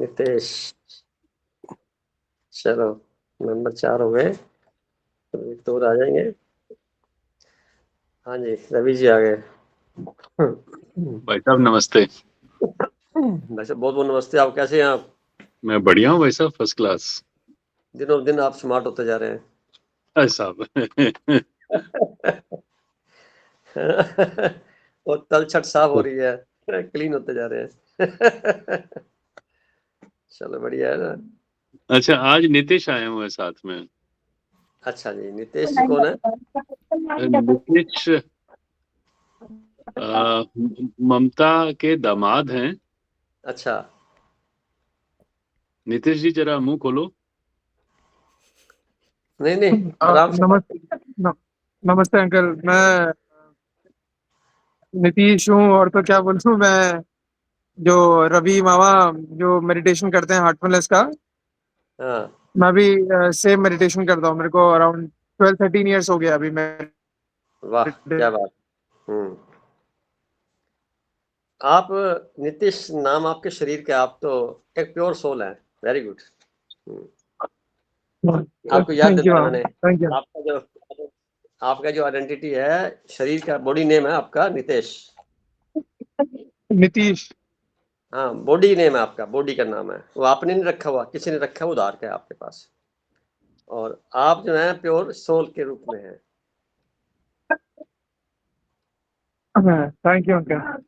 नितेश। चलो, नंबर 4 हो गए, तो एक तो और आ जाएँगे। हाँ जी, रवि जी आ गए। भाई साहब नमस्ते। भाई साहब बहुत-बहुत नमस्ते। आप कैसे हैं आप? मैं बढ़िया हूँ भाई साहब, फर्स्ट क्लास। दिनों-दिन आप स्मार्ट होते जा रहे हैं। भाई साहब और तलछट साफ हो रही है, क्लीन होते जा रहे हैं। चलो बढ़िया है ना। अच्छा, आज नीतीश आए हुए हैं साथ में। अच्छा जी, नितेश जी कौन है? नीतीश ममता के दामाद हैं। अच्छा, नीतीश जी जरा मुंह खोलो। नहीं, आराम से बात नमस्ते नमस्ते अंकल। मैं नीतीश हूँ, और तो क्या बोलूँ मैं, जो रवि मामा जो मेडिटेशन करते हैं हार्टफुलनेस का, हाँ, मैं भी सेम मेडिटेशन करता हूँ। मेरे को अराउंड 12-13 ईयर्स हो गया अभी मैं। वाह! क्या बात। हुँ। आप नीतीश नाम आपके शरीर के, आप तो एक प्योर सोल हैं। Very good. हुँ। आपको याद थैंक यू दिलाया मैम, मैंने। Thank you. आपका जो आपका जो आइडेंटिटी है, शरीर का बॉडी नेम है आपका नितेश। नीतीश। हाँ, बॉडी नेम है आपका, बॉडी का नाम है। वो आपने नहीं रखा हुआ, किसी ने रखा है, उधार का है आपके पास। और आप जो है प्योर सोल के रूप में हैं। Thank you uncle.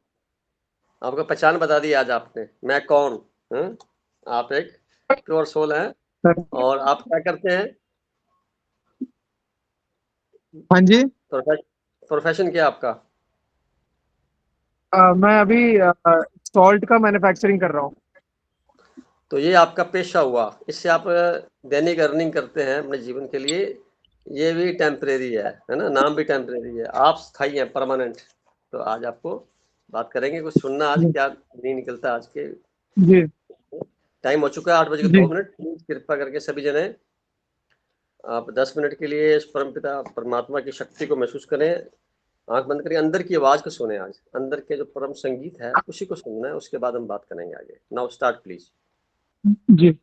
आपको पहचान बता दी आज आपने, मैं कौन। हूँ। आप एक प्योर सोल हैं। और आप क्या करते हैं? हाँ जी। प्रोफेशन क्या है आपका? मैं अभी सॉल्ट का मैन्युफैक्चरिंग कर रहा हूँ। तो ये आपका पेशा हुआ, इससे आप दैनिक अर्निंग करते हैं अपने जीवन के लिए। ये भी टेम्परेरी है ना, नाम भी टेम्परेरी है। आप स्थायी हैं, परमानेंट। तो आज आपको बात करेंगे, कुछ सुनना आज जी क्या नहीं निकलता आज के। जी टाइम हो चुका है 8 बज के जी 2 मिनट। प्लीज कृपया करके सभी जने आप 10 मिनट के लिए इस परमपिता परमात्मा की शक्ति को महसूस करें। आंख बंद करिए, अंदर की आवाज को सुने। आज अंदर के जो परम संगीत है उसी को सुनना है, उसके बाद हम बात करेंगे आगे। Now start please. जी।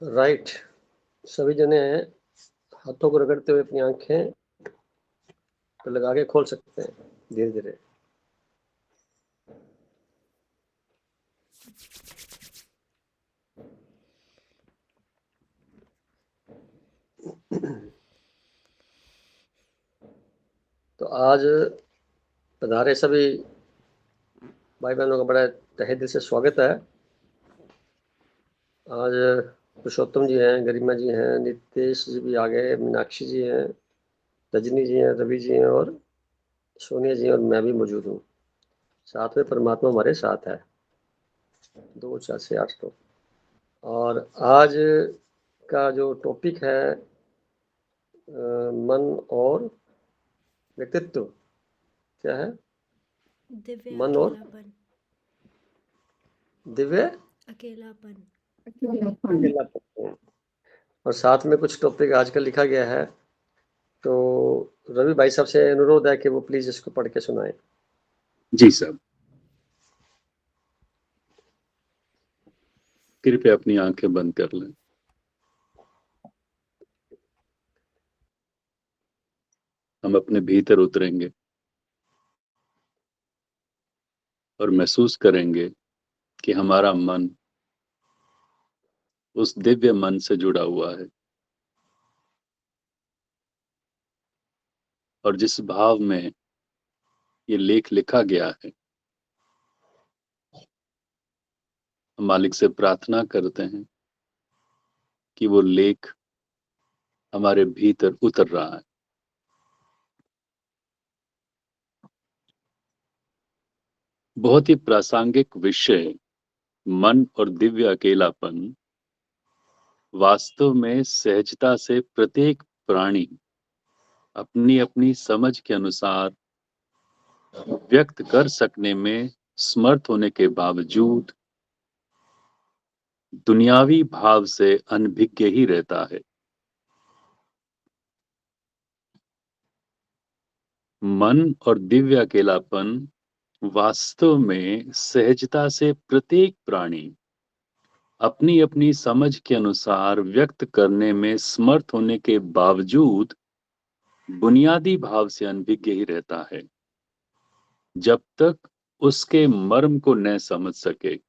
राइट, सभी जने हाथों को रगड़ते हुए अपनी आंखें तो लगा के खोल सकते हैं धीरे धीरे। तो आज पधारे सभी भाई बहनों का बड़ा तहे दिल से स्वागत है। आज पुरुषोत्तम जी हैं, गरिमा जी हैं, नितेश जी भी आ गए, मीनाक्षी जी हैं, रजनी जी हैं, रवि जी हैं और सोनिया जी और मैं भी मौजूद हूँ। साथ में परमात्मा हमारे साथ है। 2 4 से 8 तो। और आज का जो टॉपिक है मन और व्यक्तित्व, क्या है? दिव्य मन और अकेलापन। दिव्य अकेलापन। अकेलापन। और साथ में कुछ टॉपिक आजकल लिखा गया है, तो रवि भाई साहब से अनुरोध है कि वो प्लीज इसको पढ़ के सुनाएं। जी साहब, कृपया अपनी आंखें बंद कर लें। हम अपने भीतर उतरेंगे और महसूस करेंगे कि हमारा मन उस दिव्य मन से जुड़ा हुआ है, और जिस भाव में ये लेख लिखा गया है, हम मालिक से प्रार्थना करते हैं कि वो लेख हमारे भीतर उतर रहा है। बहुत ही प्रासंगिक विषय मन और दिव्य अकेलापन वास्तव में सहजता से प्रत्येक प्राणी अपनी अपनी समझ के अनुसार व्यक्त कर सकने में समर्थ होने के बावजूद दुनियावी भाव से अनभिज्ञ ही रहता है। मन और दिव्य अकेलापन वास्तव में सहजता से प्रत्येक प्राणी अपनी अपनी समझ के अनुसार व्यक्त करने में समर्थ होने के बावजूद बुनियादी भाव से अनभिज्ञ ही रहता है, जब तक उसके मर्म को न समझ सके।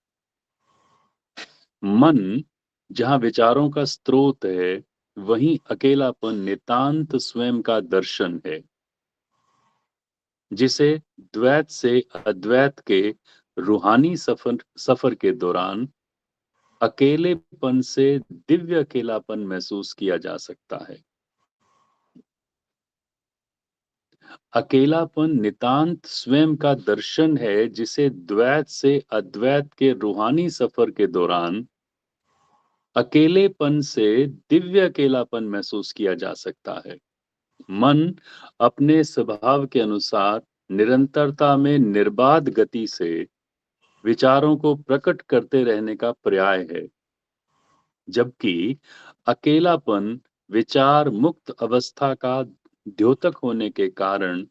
मन जहां विचारों का स्रोत है, वहीं अकेलापन नितांत स्वयं का दर्शन है, जिसे द्वैत से अद्वैत के रूहानी सफर के दौरान अकेलेपन से दिव्य अकेलापन महसूस किया जा सकता है। अकेलापन नितांत स्वयं का दर्शन है, जिसे द्वैत से अद्वैत के रूहानी सफर के दौरान अकेलेपन से दिव्य अकेलापन महसूस किया जा सकता है। मन अपने स्वभाव के अनुसार निरंतरता में निर्बाध गति से विचारों को प्रकट करते रहने का पर्याय है, जबकि अकेलापन विचार मुक्त अवस्था का द्योतक होने के कारण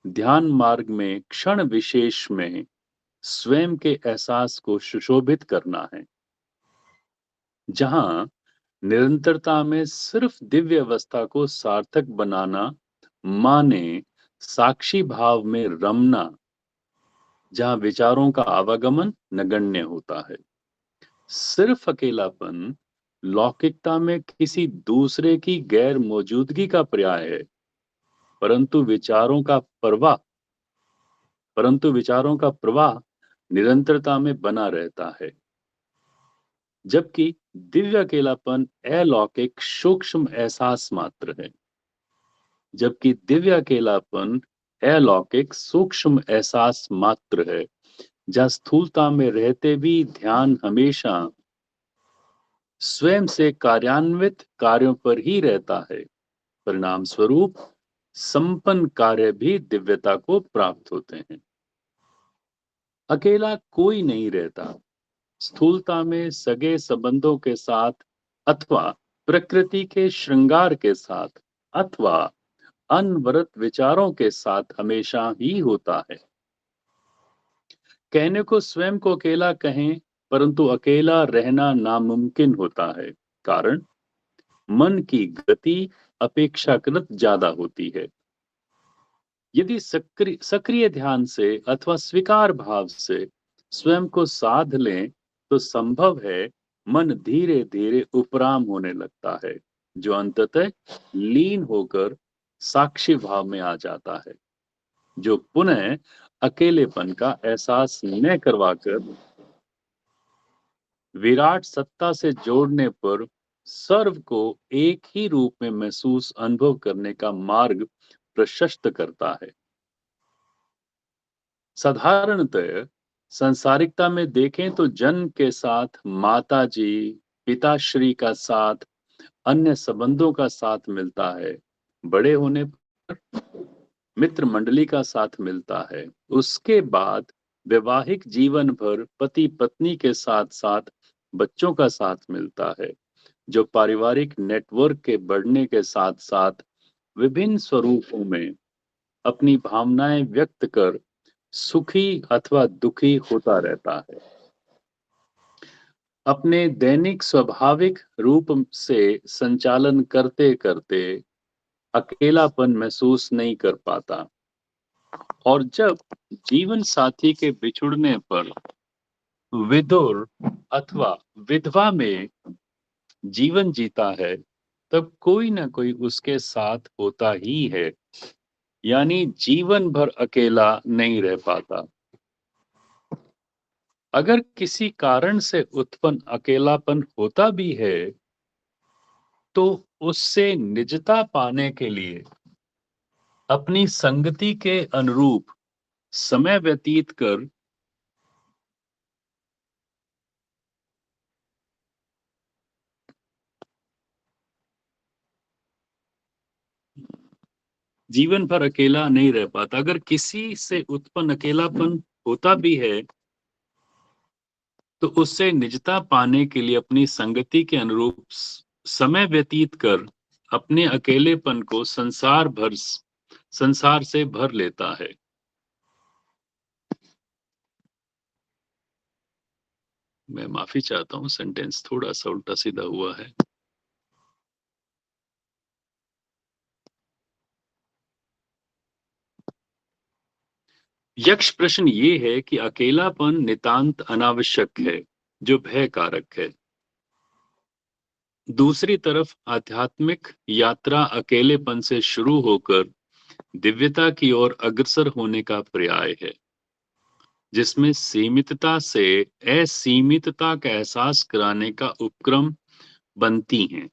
ध्यान मार्ग में क्षण विशेष में स्वयं के एहसास को सुशोभित करना है, जहां निरंतरता में सिर्फ दिव्य अवस्था को सार्थक बनाना माने साक्षी भाव में रमना, जहां विचारों का आवागमन नगण्य होता है। सिर्फ अकेलापन लौकिकता में किसी दूसरे की गैर मौजूदगी का पर्याय है, परंतु विचारों का प्रवाह निरंतरता में बना रहता है, जबकि दिव्य अकेलापन अलौकिक सूक्ष्म एहसास मात्र है। जबकि दिव्य अकेलापन अलौकिक सूक्ष्म एहसास मात्र है, जहाँ स्थूलता में रहते भी ध्यान हमेशा स्वयं से कार्यान्वित कार्यों पर ही रहता है। परिणाम स्वरूप संपन्न कार्य भी दिव्यता को प्राप्त होते हैं। अकेला कोई नहीं रहता। स्थूलता में सगे संबंधों के साथ अथवा प्रकृति के श्रृंगार के साथ अथवा अनवरत विचारों के साथ हमेशा ही होता है। कहने को स्वयं को अकेला कहें, परंतु अकेला रहना नामुमकिन होता है। कारण मन की गति अपेक्षाकृत ज्यादा होती है। यदि सक्रिय ध्यान से अथवा स्वीकार भाव से स्वयं को साध लें तो संभव है मन धीरे धीरे उपराम होने लगता है, जो अंततः लीन होकर साक्षी भाव में आ जाता है, जो पुनः अकेलेपन का एहसास न करवाकर विराट सत्ता से जोड़ने पर सर्व को एक ही रूप में महसूस अनुभव करने का मार्ग प्रशस्त करता है। साधारणतः संसारिकता में देखें तो जन्म के साथ माता जी, पिताश्री का साथ, अन्य संबंधों का साथ मिलता है, बड़े होने पर मित्र मंडली का साथ मिलता है, उसके बाद वैवाहिक जीवन भर पति पत्नी के साथ साथ बच्चों का साथ मिलता है, जो पारिवारिक नेटवर्क के बढ़ने के साथ साथ विभिन्न स्वरूपों में अपनी भावनाएं व्यक्त कर सुखी अथवा दुखी होता रहता है। अपने दैनिक स्वाभाविक रूप से संचालन करते करते अकेलापन महसूस नहीं कर पाता, और जब जीवन साथी के बिछुड़ने पर विधुर अथवा विधवा में जीवन जीता है, तब कोई ना कोई उसके साथ होता ही है, यानी जीवन भर अकेला नहीं रह पाता। अगर किसी कारण से उत्पन्न अकेलापन होता भी है तो उससे निजता पाने के लिए अपनी संगति के अनुरूप समय व्यतीत कर जीवन भर अकेला नहीं रह पाता। अगर किसी से उत्पन्न अकेलापन होता भी है तो उससे निजता पाने के लिए अपनी संगति के अनुरूप समय व्यतीत कर अपने अकेलेपन को संसार से भर लेता है। मैं माफी चाहता हूं, सेंटेंस थोड़ा सा उल्टा सीधा हुआ है। यक्ष प्रश्न ये है कि अकेलापन नितांत अनावश्यक है, जो भय कारक है। दूसरी तरफ आध्यात्मिक यात्रा अकेलेपन से शुरू होकर दिव्यता की ओर अग्रसर होने का पर्याय है, जिसमें सीमितता से असीमितता का एहसास कराने का उपक्रम बनती हैं।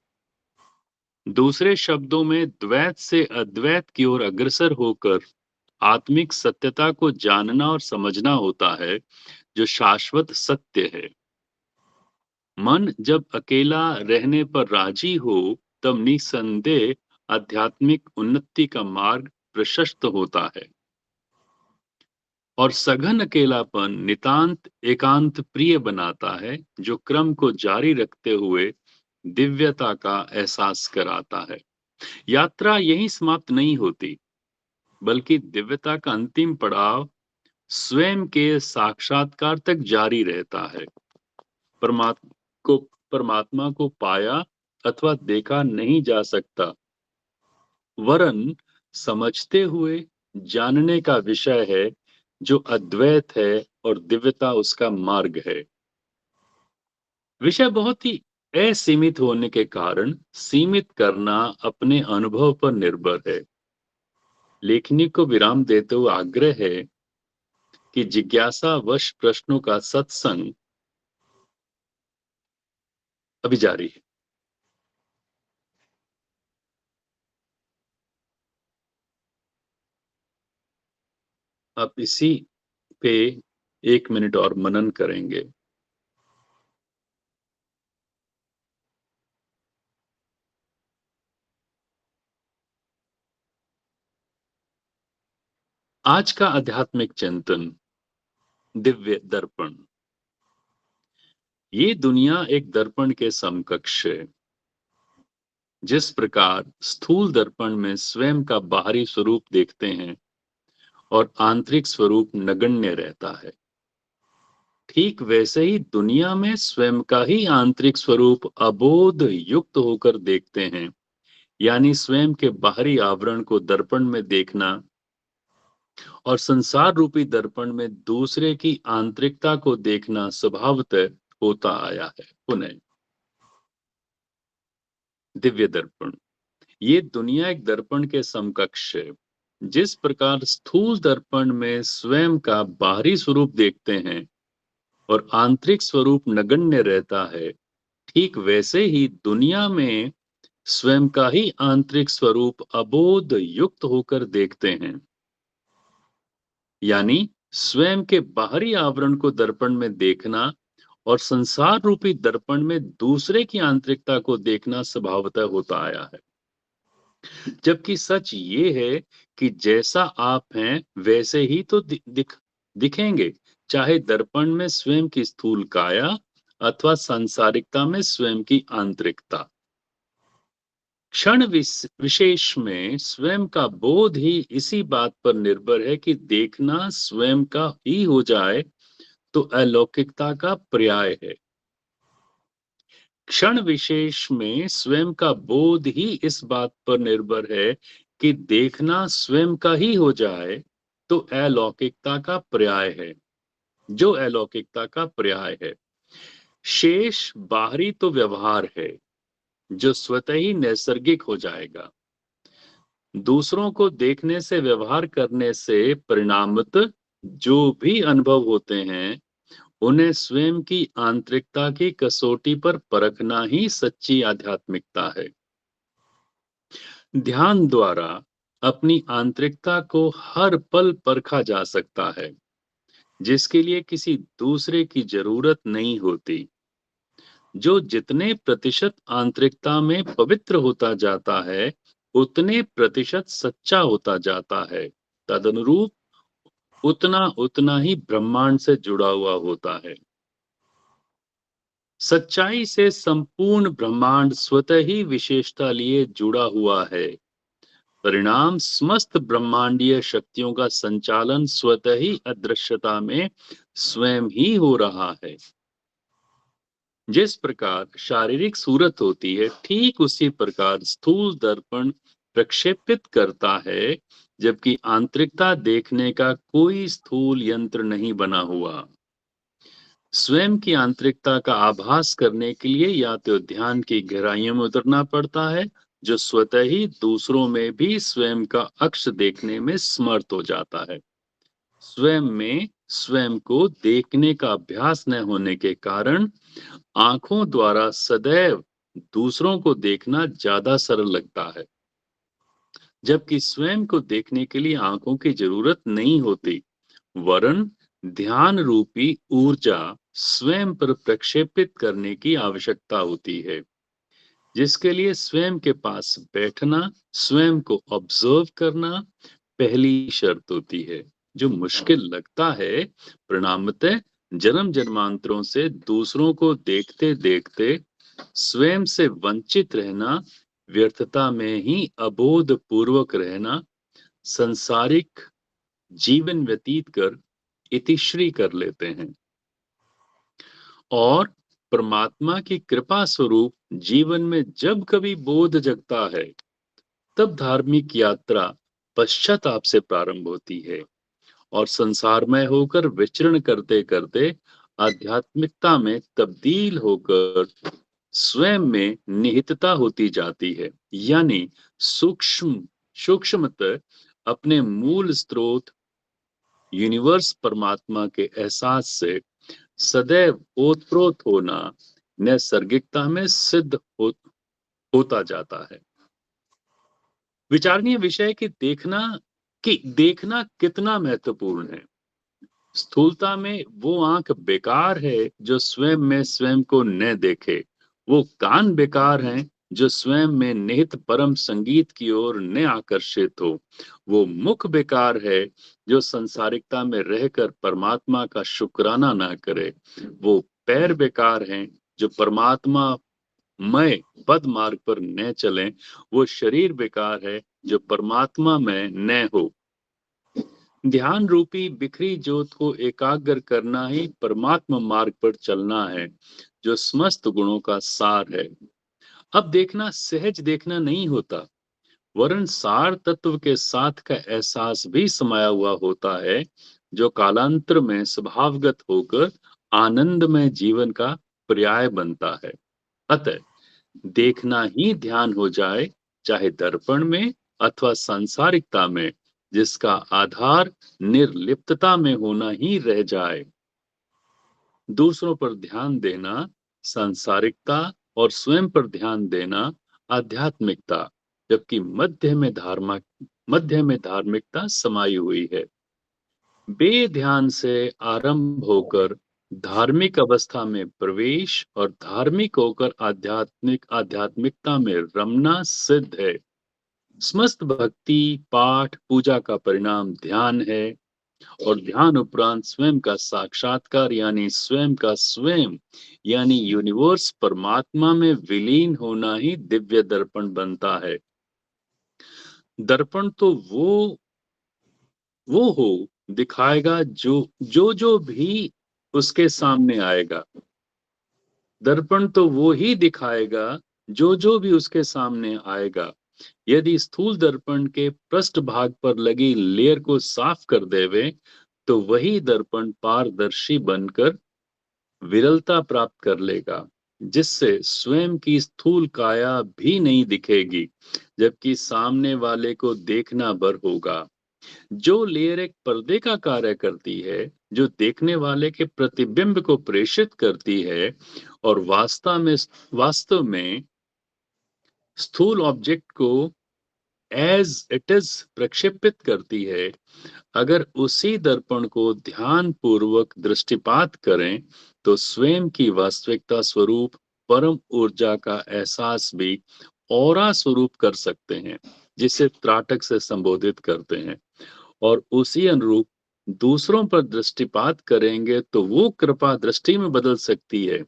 दूसरे शब्दों में द्वैत से अद्वैत की ओर अग्रसर होकर आत्मिक सत्यता को जानना और समझना होता है, जो शाश्वत सत्य है। मन जब अकेला रहने पर राजी हो तब निसंदेह आध्यात्मिक उन्नति का मार्ग प्रशस्त होता है, और सघन अकेलापन नितांत एकांत प्रिय बनाता है, जो क्रम को जारी रखते हुए दिव्यता का एहसास कराता है। यात्रा यहीं समाप्त नहीं होती, बल्कि दिव्यता का अंतिम पड़ाव स्वयं के साक्षात्कार तक जारी रहता है। परमात्मा को पाया अथवा देखा नहीं जा सकता, वरन समझते हुए जानने का विषय है, जो अद्वैत है और दिव्यता उसका मार्ग है। विषय बहुत ही असीमित होने के कारण सीमित करना अपने अनुभव पर निर्भर है। लेखनी को विराम देते हुए आग्रह है कि जिज्ञासावश प्रश्नों का सत्संग अभी जारी है। आप इसी पे 1 मिनट और मनन करेंगे। आज का आध्यात्मिक चिंतन, दिव्य दर्पण। ये दुनिया एक दर्पण के समकक्ष है। जिस प्रकार स्थूल दर्पण में स्वयं का बाहरी स्वरूप देखते हैं और आंतरिक स्वरूप नगण्य रहता है, ठीक वैसे ही दुनिया में स्वयं का ही आंतरिक स्वरूप अबोध युक्त होकर देखते हैं, यानी स्वयं के बाहरी आवरण को दर्पण में देखना और संसार रूपी दर्पण में दूसरे की आंतरिकता को देखना स्वभावतः होता आया है। पुनः दिव्य दर्पण, ये दुनिया एक दर्पण के समकक्ष है। जिस प्रकार स्थूल दर्पण में स्वयं का बाहरी स्वरूप देखते हैं और आंतरिक स्वरूप नगण्य रहता है, ठीक वैसे ही दुनिया में स्वयं का ही आंतरिक स्वरूप अबोध युक्त होकर देखते हैं, यानी स्वयं के बाहरी आवरण को दर्पण में देखना और संसार रूपी दर्पण में दूसरे की आंतरिकता को देखना स्वभावतः होता आया है। जबकि सच ये है कि जैसा आप हैं वैसे ही तो दिखेंगे, चाहे दर्पण में स्वयं की स्थूल काया अथवा सांसारिकता में स्वयं की आंतरिकता। क्षण विशेष में स्वयं का बोध ही इसी बात पर निर्भर है कि देखना स्वयं का ही हो जाए तो अलौकिकता का पर्याय है। क्षण विशेष में स्वयं का बोध ही इस बात पर निर्भर है कि देखना स्वयं का ही हो जाए तो अलौकिकता का पर्याय है, जो अलौकिकता का पर्याय है। शेष बाहरी तो व्यवहार है जो स्वतः ही नैसर्गिक हो जाएगा। दूसरों को देखने से, व्यवहार करने से परिणामतः जो भी अनुभव होते हैं उन्हें स्वयं की आंतरिकता की कसौटी पर परखना ही सच्ची आध्यात्मिकता है। ध्यान द्वारा अपनी आंतरिकता को हर पल परखा जा सकता है, जिसके लिए किसी दूसरे की जरूरत नहीं होती। जो जितने प्रतिशत आंतरिकता में पवित्र होता जाता है, उतने प्रतिशत सच्चा होता जाता है। तदनुरूप उतना उतना ही ब्रह्मांड से जुड़ा हुआ होता है। सच्चाई से संपूर्ण ब्रह्मांड स्वतः ही विशेषता लिए जुड़ा हुआ है। परिणाम समस्त ब्रह्मांडीय शक्तियों का संचालन स्वतः ही अदृश्यता में स्वयं ही हो रहा है। जिस प्रकार शारीरिक सूरत होती है, ठीक उसी प्रकार स्थूल दर्पण प्रक्षेपित करता है, जबकि आंतरिकता देखने का कोई स्थूल यंत्र नहीं बना हुआ। स्वयं की आंतरिकता का आभास करने के लिए या तो ध्यान की गहराइयों में उतरना पड़ता है, जो स्वतः ही दूसरों में भी स्वयं का अक्ष देखने में समर्थ हो जाता है। स्वयं में स्वयं को देखने का अभ्यास न होने के कारण आंखों द्वारा सदैव दूसरों को देखना ज्यादा सरल लगता है, जबकि स्वयं को देखने के लिए आंखों की जरूरत नहीं होती, वरन ध्यान रूपी ऊर्जा स्वयं पर प्रक्षेपित करने की आवश्यकता होती है, जिसके लिए स्वयं के पास बैठना, स्वयं को ऑब्जर्व करना पहली शर्त होती है। जो मुश्किल लगता है, परिणामतः जन्म जन्मांतरों से दूसरों को देखते देखते स्वयं से वंचित रहना, व्यर्थता में ही अबोध पूर्वक रहना, संसारिक जीवन व्यतीत कर इतिश्री कर लेते हैं और परमात्मा की कृपा स्वरूप जीवन में जब कभी बोध जगता है, तब धार्मिक यात्रा पश्चाताप से प्रारंभ होती है और संसारमय होकर विचरण करते करते आध्यात्मिकता में तब्दील होकर स्वयं में निहितता होती जाती है, यानी सूक्ष्मतः अपने मूल स्रोत यूनिवर्स परमात्मा के एहसास से सदैव ओतप्रोत होना नैसर्गिकता में सिद्ध होता जाता है। विचारणीय विषय कि देखना कितना महत्वपूर्ण है। स्थूलता में वो आंख बेकार है जो स्वयं में स्वयं को न देखे, वो कान बेकार हैं जो स्वयं में निहित परम संगीत की ओर न आकर्षित हो, वो मुख बेकार है जो संसारिकता में रहकर परमात्मा का शुक्राना ना करे, वो पैर बेकार हैं जो परमात्मा मय पद मार्ग पर न चलें, वो शरीर बेकार है जो परमात्मा में न हो। ध्यान रूपी बिखरी ज्योत को एकाग्र करना ही परमात्मा मार्ग पर चलना है, जो समस्त गुणों का सार है। अब देखना सहज देखना नहीं होता, वरन सार तत्व के साथ का एहसास भी समाया हुआ होता है, जो कालांतर में स्वभावगत होकर आनंदमय जीवन का पर्याय बनता है। अतः देखना ही ध्यान हो जाए, चाहे दर्पण में अथवा सांसारिकता में, जिसका आधार निर्लिप्तता में होना ही रह जाए। दूसरों पर ध्यान देना सांसारिकता और स्वयं पर ध्यान देना आध्यात्मिकता, जबकि मध्य में धार्मिकता समाई हुई है। बेध्यान से आरंभ होकर धार्मिक अवस्था में प्रवेश और धार्मिक होकर आध्यात्मिकता में रमना सिद्ध है। समस्त भक्ति पाठ पूजा का परिणाम ध्यान है, और ध्यान उपरांत स्वयं का साक्षात्कार यानी स्वयं का स्वयं यानी यूनिवर्स परमात्मा में विलीन होना ही दिव्य दर्पण बनता है। दर्पण तो वो हो दिखाएगा जो भी उसके सामने आएगा। दर्पण तो वो ही दिखाएगा जो भी उसके सामने आएगा। यदि स्थूल दर्पण के पृष्ठ भाग पर लगी लेयर को साफ कर देवे, तो वही दर्पण पारदर्शी बनकर विरलता प्राप्त कर लेगा, जिससे स्वयं की स्थूल काया भी नहीं दिखेगी, जबकि सामने वाले को देखना भर होगा। जो लेयर एक पर्दे का कार्य करती है, जो देखने वाले के प्रतिबिंब को प्रेषित करती है और वास्तव में स्थूल ऑब्जेक्ट को एज इट इज प्रक्षेपित करती है, अगर उसी दर्पण को ध्यान पूर्वक दृष्टिपात करें, तो स्वयं की वास्तविकता स्वरूप परम ऊर्जा का एहसास भी औरा स्वरूप कर सकते हैं, जिसे त्राटक से संबोधित करते हैं। और उसी अनुरूप दूसरों पर दृष्टिपात करेंगे तो वो कृपा दृष्टि में बदल सकती है,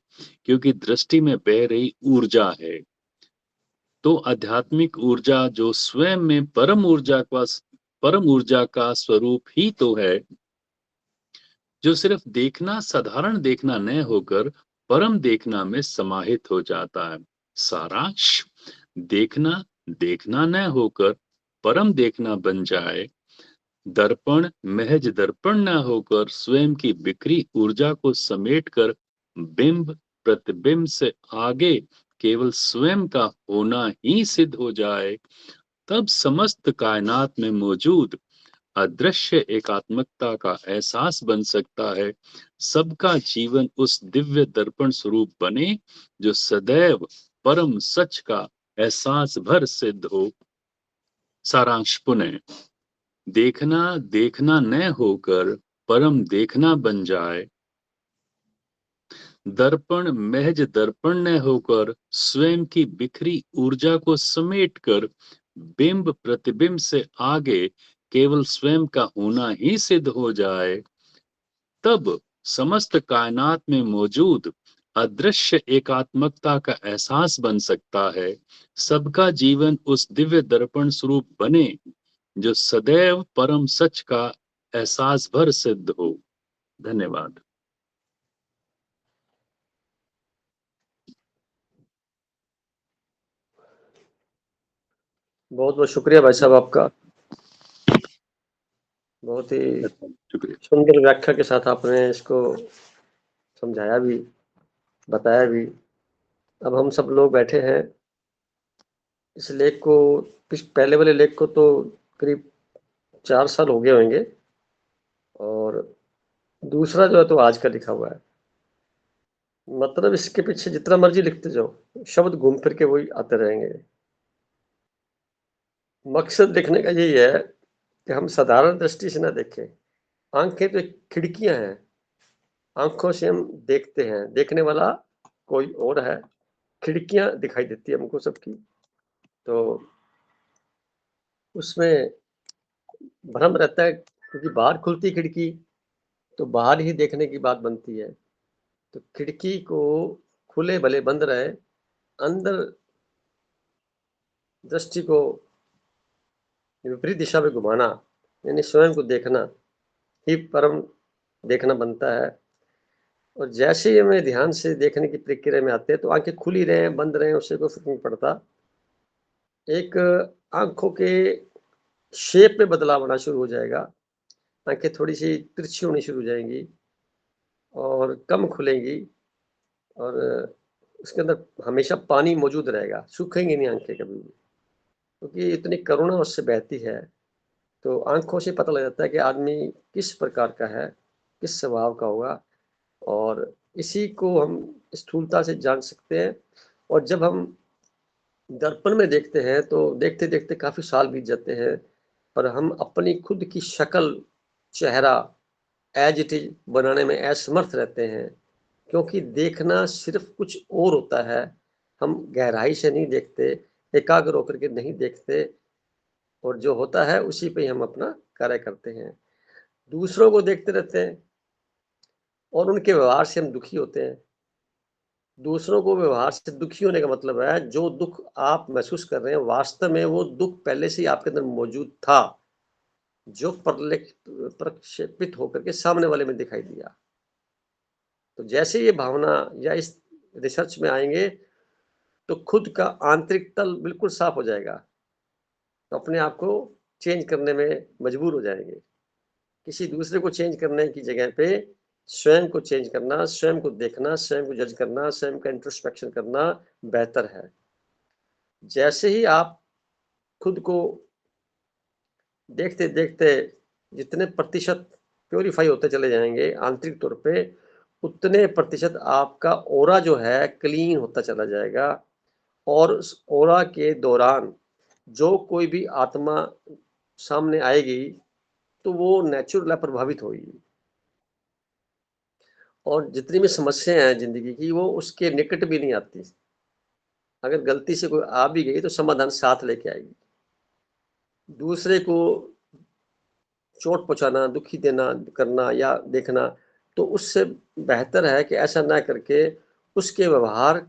क्योंकि दृष्टि में बह रही ऊर्जा है। तो आध्यात्मिक ऊर्जा जो स्वयं में परम ऊर्जा का स्वरूप ही तो है, जो सिर्फ देखना साधारण देखना न होकर परम देखना में समाहित हो जाता है। सारांश, देखना देखना न होकर परम देखना बन जाए। दर्पण महज दर्पण न होकर स्वयं की बिखरी ऊर्जा को समेटकर बिंब प्रतिबिंब से आगे केवल स्वयं का होना ही सिद्ध हो जाए, तब समस्त कायनात में मौजूद अदृश्य एकात्मकता का एहसास बन सकता है। सबका जीवन उस दिव्य दर्पण स्वरूप बने, जो सदैव परम सच का एहसास भर सिद्ध हो। सारांश पुनः, देखना देखना न होकर परम देखना बन जाए। दर्पण महज दर्पण न होकर स्वयं की बिखरी ऊर्जा को समेटकर बिंब प्रतिबिंब से आगे केवल स्वयं का होना ही सिद्ध हो जाए, तब समस्त कायनात में मौजूद अदृश्य एकात्मकता का एहसास बन सकता है। सबका जीवन उस दिव्य दर्पण स्वरूप बने, जो सदैव परम सच का एहसास भर सिद्ध हो। धन्यवाद। बहुत बहुत शुक्रिया भाई साहब आपका। बहुत ही शुक्रिया। सुंदर व्याख्या के साथ आपने इसको समझाया भी, बताया भी। अब हम सब लोग बैठे हैं इस लेख को, पहले वाले लेख को तो करीब 4 साल हो गए होंगे, और दूसरा जो है तो आज का लिखा हुआ है। मतलब इसके पीछे जितना मर्जी लिखते जाओ, शब्द घूम फिर के वही आते रहेंगे। मकसद लिखने का यही है कि हम साधारण दृष्टि से ना देखें। आंखें तो एक खिड़कियां हैं, आंखों से हम देखते हैं, देखने वाला कोई और है, खिड़कियां दिखाई देती है हमको सबकी। तो उसमें भ्रम रहता है, क्योंकि बाहर खुलती खिड़की तो बाहर ही देखने की बात बनती है। तो खिड़की को खुले भले बंद रहे, अंदर दृष्टि को विपरीत दिशा में घुमाना, यानी स्वयं को देखना, ही परम देखना बनता है। और जैसे ही हमें ध्यान से देखने की प्रक्रिया में आते हैं तो आंखें खुली रहें बंद रहें उससे कोई फर्क नहीं पड़ता। एक आंखों के शेप में बदलाव आना शुरू हो जाएगा, आंखें थोड़ी सी तिरछी होनी शुरू हो जाएंगी और कम खुलेंगी और उसके अंदर हमेशा पानी मौजूद रहेगा, सूखेंगी नहीं आंखें कभी भी, क्योंकि इतनी करुणा उससे बहती है। तो आंखों से पता लग जाता है कि आदमी किस प्रकार का है, किस स्वभाव का होगा, और इसी को हम स्थूलता से जान सकते हैं। और जब हम दर्पण में देखते हैं तो देखते देखते काफी साल बीत जाते हैं, पर हम अपनी खुद की शक्ल, चेहरा एज इट इज बनाने में असमर्थ रहते हैं, क्योंकि देखना सिर्फ कुछ और होता है। हम गहराई से नहीं देखते, एकाग्र होकर के नहीं देखते, और जो होता है उसी पे हम अपना कार्य करते हैं। दूसरों को देखते रहते हैं और उनके व्यवहार से हम दुखी होते हैं। दूसरों को व्यवहार से दुखी होने का मतलब है जो दुख आप महसूस कर रहे हैं वास्तव में वो दुख पहले से ही आपके अंदर मौजूद था, जो प्रक्षेपित होकर के सामने वाले में दिखाई दिया। तो जैसे ये भावना या इस रिसर्च में आएंगे तो खुद का आंतरिक तल बिल्कुल साफ हो जाएगा, तो अपने आप को चेंज करने में मजबूर हो जाएंगे। किसी दूसरे को चेंज करने की जगह पे स्वयं को चेंज करना, स्वयं को देखना, स्वयं को जज करना, स्वयं का इंट्रोस्पेक्शन करना बेहतर है। जैसे ही आप खुद को देखते देखते जितने प्रतिशत प्योरीफाई होते चले जाएंगे आंतरिक तौर पे, उतने प्रतिशत आपका ऑरा जो है क्लीन होता चला जाएगा। और उस ऑरा के दौरान जो कोई भी आत्मा सामने आएगी तो वो नेचुरल प्रभावित होगी, और जितनी भी समस्याएं हैं जिंदगी की वो उसके निकट भी नहीं आती। अगर गलती से कोई आ भी गई तो समाधान साथ लेके आएगी। दूसरे को चोट पहुंचाना, दुखी देना, करना या देखना, तो उससे बेहतर है कि ऐसा ना करके उसके व्यवहार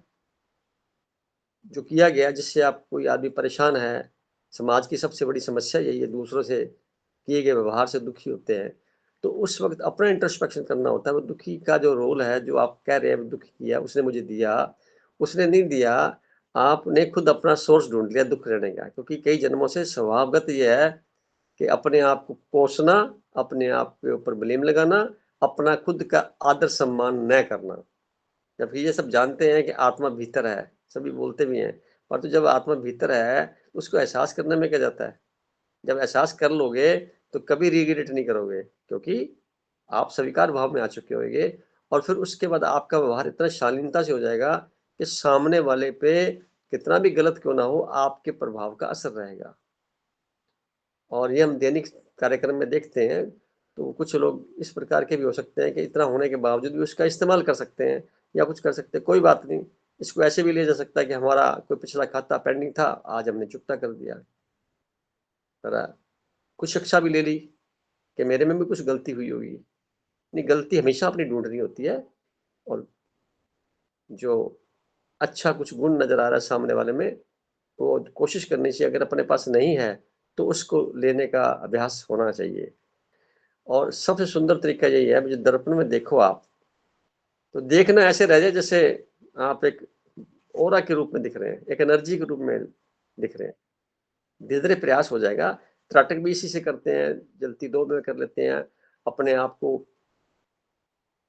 जो किया गया जिससे आप कोई आदमी परेशान है, समाज की सबसे बड़ी समस्या यही है, दूसरों से किए गए व्यवहार से दुखी होते हैं। तो उस वक्त अपना इंट्रोस्पेक्शन करना होता है। वो दुखी का जो रोल है जो आप कह रहे हैं दुखी किया उसने मुझे दिया, उसने नहीं दिया, आपने खुद अपना सोर्स ढूंढ लिया दुख रहने का। क्योंकि कई जन्मों से स्वभावगत ये है कि अपने आप को कोसना, अपने आप के ऊपर ब्लेम लगाना, अपना खुद का आदर सम्मान न करना। जबकि ये सब जानते हैं कि आत्मा भीतर है, सभी बोलते भी हैं, पर तो जब आत्मा भीतर है उसको एहसास करने में क्या जाता है। जब एहसास कर लोगे तो कभी रिग्रेट नहीं करोगे, क्योंकि आप स्वीकार भाव में आ चुके होंगे। और फिर उसके बाद आपका व्यवहार इतना शालीनता से हो जाएगा कि सामने वाले पे कितना भी गलत क्यों ना हो आपके प्रभाव का असर रहेगा। और ये हम दैनिक कार्यक्रम में देखते हैं। तो कुछ लोग इस प्रकार के भी हो सकते हैं कि इतना होने के बावजूद भी उसका इस्तेमाल कर सकते हैं या कुछ कर सकते हैं, कोई बात नहीं। इसको ऐसे भी लिया जा सकता है कि हमारा कोई पिछला खाता पेंडिंग था, आज हमने चुकता कर दिया। पर कुछ शिक्षा भी ले ली कि मेरे में भी कुछ गलती हुई होगी। नहीं, गलती हमेशा अपनी ढूंढनी होती है, और जो अच्छा कुछ गुण नजर आ रहा है सामने वाले में तो कोशिश करनी चाहिए। अगर अपने पास नहीं है तो उसको लेने का अभ्यास होना चाहिए। और सबसे सुंदर तरीका यही है, मुझे दर्पण में देखो आप, तो देखना ऐसे रह जाए जैसे आप एक ओरा के रूप में दिख रहे हैं, एक एनर्जी के रूप में दिख रहे हैं। धीरे धीरे प्रयास हो जाएगा। त्राटक भी इसी से करते हैं, जल्दी 2 में कर लेते हैं। अपने आप को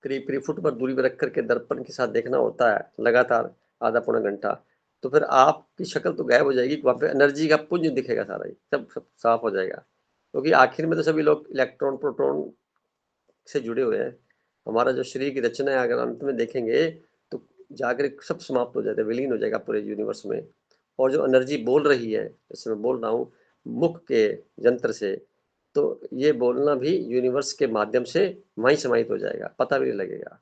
करीब करीब फुट पर दूरी पर रख करके दर्पण के साथ देखना होता है लगातार आधा पौना घंटा। तो फिर आपकी शक्ल तो गायब हो जाएगी, वहाँ पे एनर्जी का पुंज दिखेगा सारा ही, सब साफ हो जाएगा। क्योंकि आखिर में तो सभी लोग इलेक्ट्रॉन प्रोटॉन से जुड़े हुए हैं। हमारा जो शरीर की रचना है अगर अंत में देखेंगे तो जाकर सब समाप्त हो जाता है, विलीन हो जाएगा पूरे यूनिवर्स में। और जो एनर्जी बोल रही है, जैसे मैं बोल रहा हूँ मुख के यंत्र से, तो ये बोलना भी यूनिवर्स के माध्यम से वहीं समाहित हो जाएगा, पता भी नहीं लगेगा।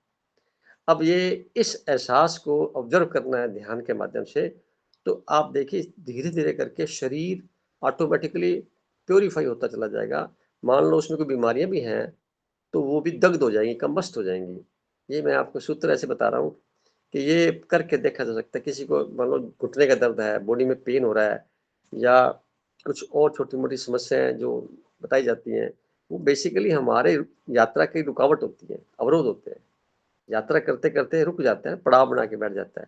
अब ये इस एहसास को ऑब्जर्व करना है ध्यान के माध्यम से। तो आप देखिए धीरे धीरे करके शरीर ऑटोमेटिकली प्योरीफाई होता चला जाएगा। मान लो उसमें कोई बीमारियां भी हैं तो वो भी दग्ध हो जाएंगी, कम्बस्ट हो जाएंगी। ये मैं आपको सूत्र ऐसे बता रहा हूँ कि ये करके देखा जा सकता है। किसी को मान लो घुटने का दर्द है, बॉडी में पेन हो रहा है, या कुछ और छोटी मोटी समस्याएं जो बताई जाती हैं, वो बेसिकली हमारे यात्रा की रुकावट होती है, अवरोध होते हैं। यात्रा करते करते रुक जाता है, पड़ाव बना के बैठ जाता है।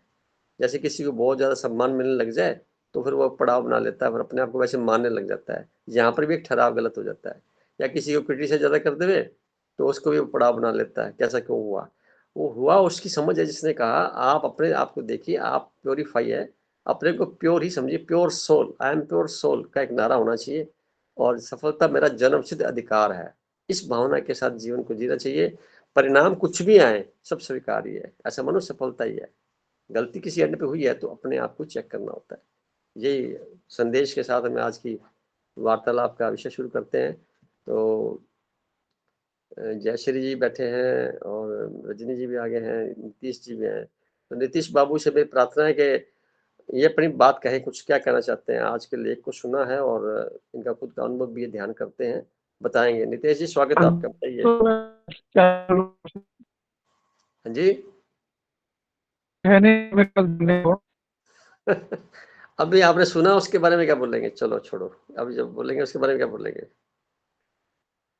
जैसे किसी को बहुत ज़्यादा सम्मान मिलने लग जाए तो फिर वो पड़ाव बना लेता है, फिर अपने आप को वैसे मानने लग जाता है। यहाँ पर भी एक ठहराव गलत हो जाता है। या किसी को क्रिटिसाइज ज़्यादा कर देवे तो उसको भी वो पड़ाव बना लेता है, कैसा क्यों हुआ। वो हुआ उसकी समझ है, जिसने कहा आप अपने आप को देखिए, आप प्योरीफाई है, अपने को प्योर ही समझिए, pure soul, I am pure soul का एक नारा होना चाहिए, और सफलता मेरा जन्मसिद्ध अधिकार है। इस भावना के साथ जीवन को जीना चाहिए। परिणाम कुछ भी आए, सब स्वीकार्य है, ऐसा मानो सफलता ही है। गलती किसी एंड पे हुई है तो अपने आप को चेक करना होता है। यही संदेश के साथ हमें आज की वार्तालाप का विषय शुरू करते हैं। तो जयश्री जी बैठे हैं और रजनी जी भी आगे हैं, नीतीश जी भी हैं। तो नीतीश बाबू से मेरी प्रार्थना है कि ये अपनी बात कहें, कुछ क्या कहना चाहते हैं। आज के लेख को सुना है और इनका खुद का अनुभव भी ये ध्यान करते हैं, बताएंगे। नीतीश जी स्वागत है आपका, बताइए। हाँ जी। है नहीं मेरे पास बोलने को। अभी आपने सुना, उसके बारे में क्या बोलेंगे? चलो छोड़ो, अभी जब बोलेंगे उसके बारे में क्या बोलेंगे।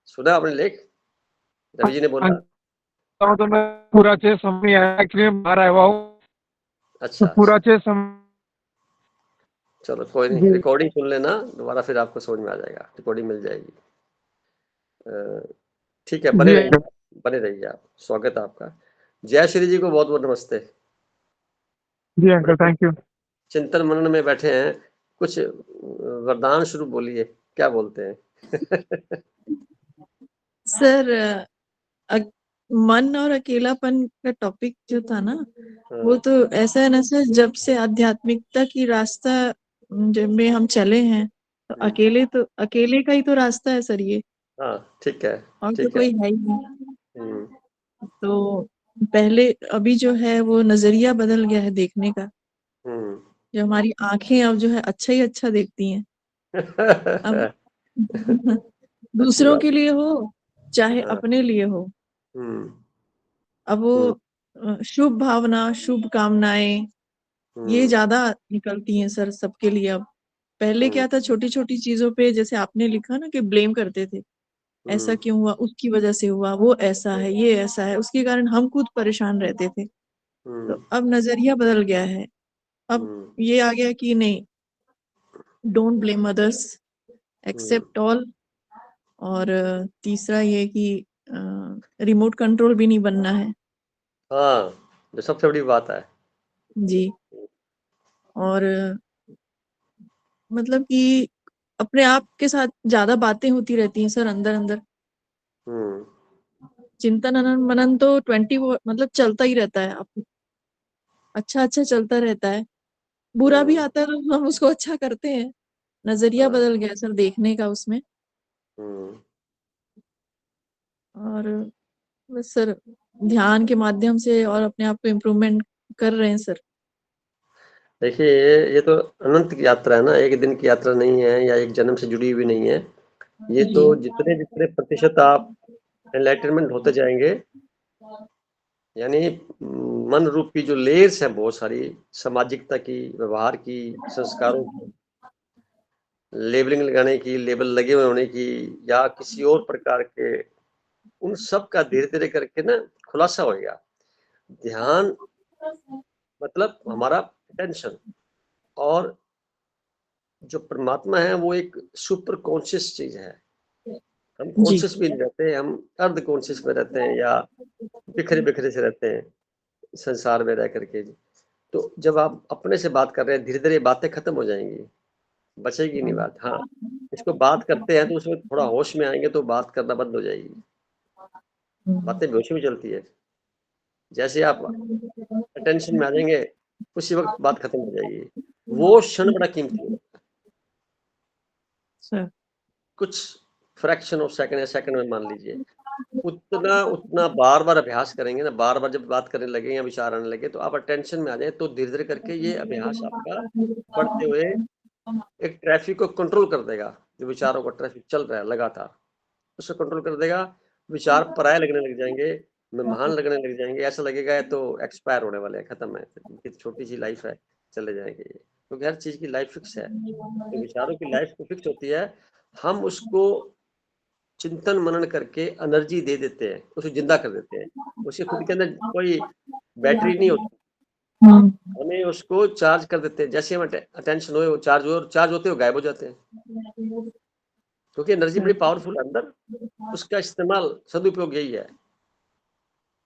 सुना आपने लेख, रवि जी ने बोला? तो मैं पूरा अच्छे समझ नहीं आया, एक्चुअली मैं बाहर आया हुआ हूँ, तो अच्छा पूरा अच्छा, अच्छे चलो कोई नहीं, जी रिकॉर्डिंग सुन लेना दोबारा, फिर आपको समझ में आ जाएगा, रिकॉर्डिंग मिल जाएगी। ठीक है, जी बने रहिए आप। स्वागत है आपका। जय श्री जी को बहुत बहुत नमस्ते। जी अंकल, थैंक यू। चिंतन मनन में बैठे हैं, कुछ वरदान शुरू बोलिए, क्या बोलते हैं? सर मन और अकेलापन का टॉपिक जो था ना, वो तो ऐसा है ना सर, जब से आध्यात्मिकता की रास्ता जब में हम चले हैं, तो अकेले का ही तो रास्ता है सर ये, हाँ ठीक है, और तो ठीक है। कोई है ही नहीं। हम्म, तो पहले अभी जो है वो नजरिया बदल गया है देखने का, हम्म। जो हमारी आंखें अब जो है अच्छा ही अच्छा देखती हैं अब। अच्छी दूसरों बात के है। लिए हो चाहे हाँ, अपने लिए हो, हम्म, अब वो हम्म, शुभ भावना शुभ कामनाएं ये हम्म, ज्यादा निकलती हैं सर सबके लिए अब। पहले हम्म, क्या था, छोटी छोटी चीजों पे जैसे आपने लिखा ना कि ब्लेम करते थे, ऐसा हम्म, क्यों हुआ, उसकी वजह से हुआ, वो ऐसा है, ये ऐसा है, उसके कारण हम खुद परेशान रहते थे। तो हम्म, अब नजरिया बदल गया है, अब हम्म, ये आ गया कि नहीं, don't blame others, hmm. Accept all. और तीसरा ये कि रिमोट कंट्रोल भी नहीं बनना है। हाँ, जो सबसे बड़ी बात है। जी। और मतलब कि अपने आप के साथ ज्यादा बातें होती रहती हैं सर अंदर अंदर। हम्म, चिंतन मनन तो 20 मतलब चलता ही रहता है, आप अच्छा अच्छा चलता रहता है, बुरा भी हम्म, आता है तो हम उसको अच्छा करते हैं। नजरिया हाँ, बदल गया सर देखने का उसमें। हम्म। और बस सर ध्यान के माध्यम से और अपने आप को इम्प्रूवमेंट कर रहे हैं सर। देखिए, ये तो अनंत की यात्रा है ना, एक दिन की यात्रा नहीं है, या एक जन्म से जुड़ी हुई नहीं है। ये जी तो जितने जितने प्रतिशत आप एनलाइटनमेंट होते जाएंगे, यानी मन रूप की जो लेयर्स है बहुत सारी, सामाजिकता की, व्यवहार की, संस्कारों की, लेबलिंग लगाने की, लेबल लगे हुए होने की, या किसी और प्रकार के, उन सब का धीरे धीरे करके ना खुलासा होएगा। ध्यान मतलब हमारा अटेंशन, और जो परमात्मा है वो एक सुपर कॉन्शियस चीज है। हम जी कॉन्शियस भी नहीं रहते, हम अर्ध कॉन्शियस में रहते हैं, या बिखरे बिखरे से रहते हैं संसार में रह करके। तो जब आप अपने से बात कर रहे हैं, धीरे धीरे बातें खत्म हो जाएंगी, बचेगी नहीं बात। हाँ, इसको बात करते हैं तो उसमें थोड़ा होश में आएंगे तो बात करना बंद हो जाएगी, बातें बेहोशी में चलती है। जैसे आप अटेंशन में आ जाएंगे, उसी वक्त बात खत्म हो जाएगी। वो क्षण बड़ा कीमती है, सर। कुछ फ्रैक्शन ऑफ सेकंड या सेकंड में मान लीजिए। उतना उतना बार बार अभ्यास करेंगे ना, बार बार जब बात करने लगे या विचार आने लगे तो आप अटेंशन में आ जाए, तो धीरे धीरे करके ये अभ्यास आपका बढ़ते हुए एक ट्रैफिक को कंट्रोल कर देगा। जो विचारों का ट्रैफिक चल रहा है लगातार, उसको कंट्रोल कर देगा। विचार पराये लगने लग जाएंगे, मेहमान लगने लग जाएंगे, ऐसा लगेगा ये तो एक्सपायर होने वाले हैं, खत्म है, इनकी छोटी सी लाइफ है, चले जाएंगे ये। क्योंकि हर चीज की लाइफ फिक्स है, तो विचारों की लाइफ तो फिक्स होती है। हम उसको चिंतन मनन करके एनर्जी दे देते हैं, उसको जिंदा कर देते हैं। उसके खुद के अंदर कोई बैटरी नहीं होती, हमें उसको चार्ज कर देते हैं। जैसे हम अटेंशन हुए वो चार्ज हो, चार्ज होते हो गायब हो जाते हैं, क्योंकि एनर्जी बड़ी पावरफुल है अंदर। उसका इस्तेमाल, सदुपयोग यही है।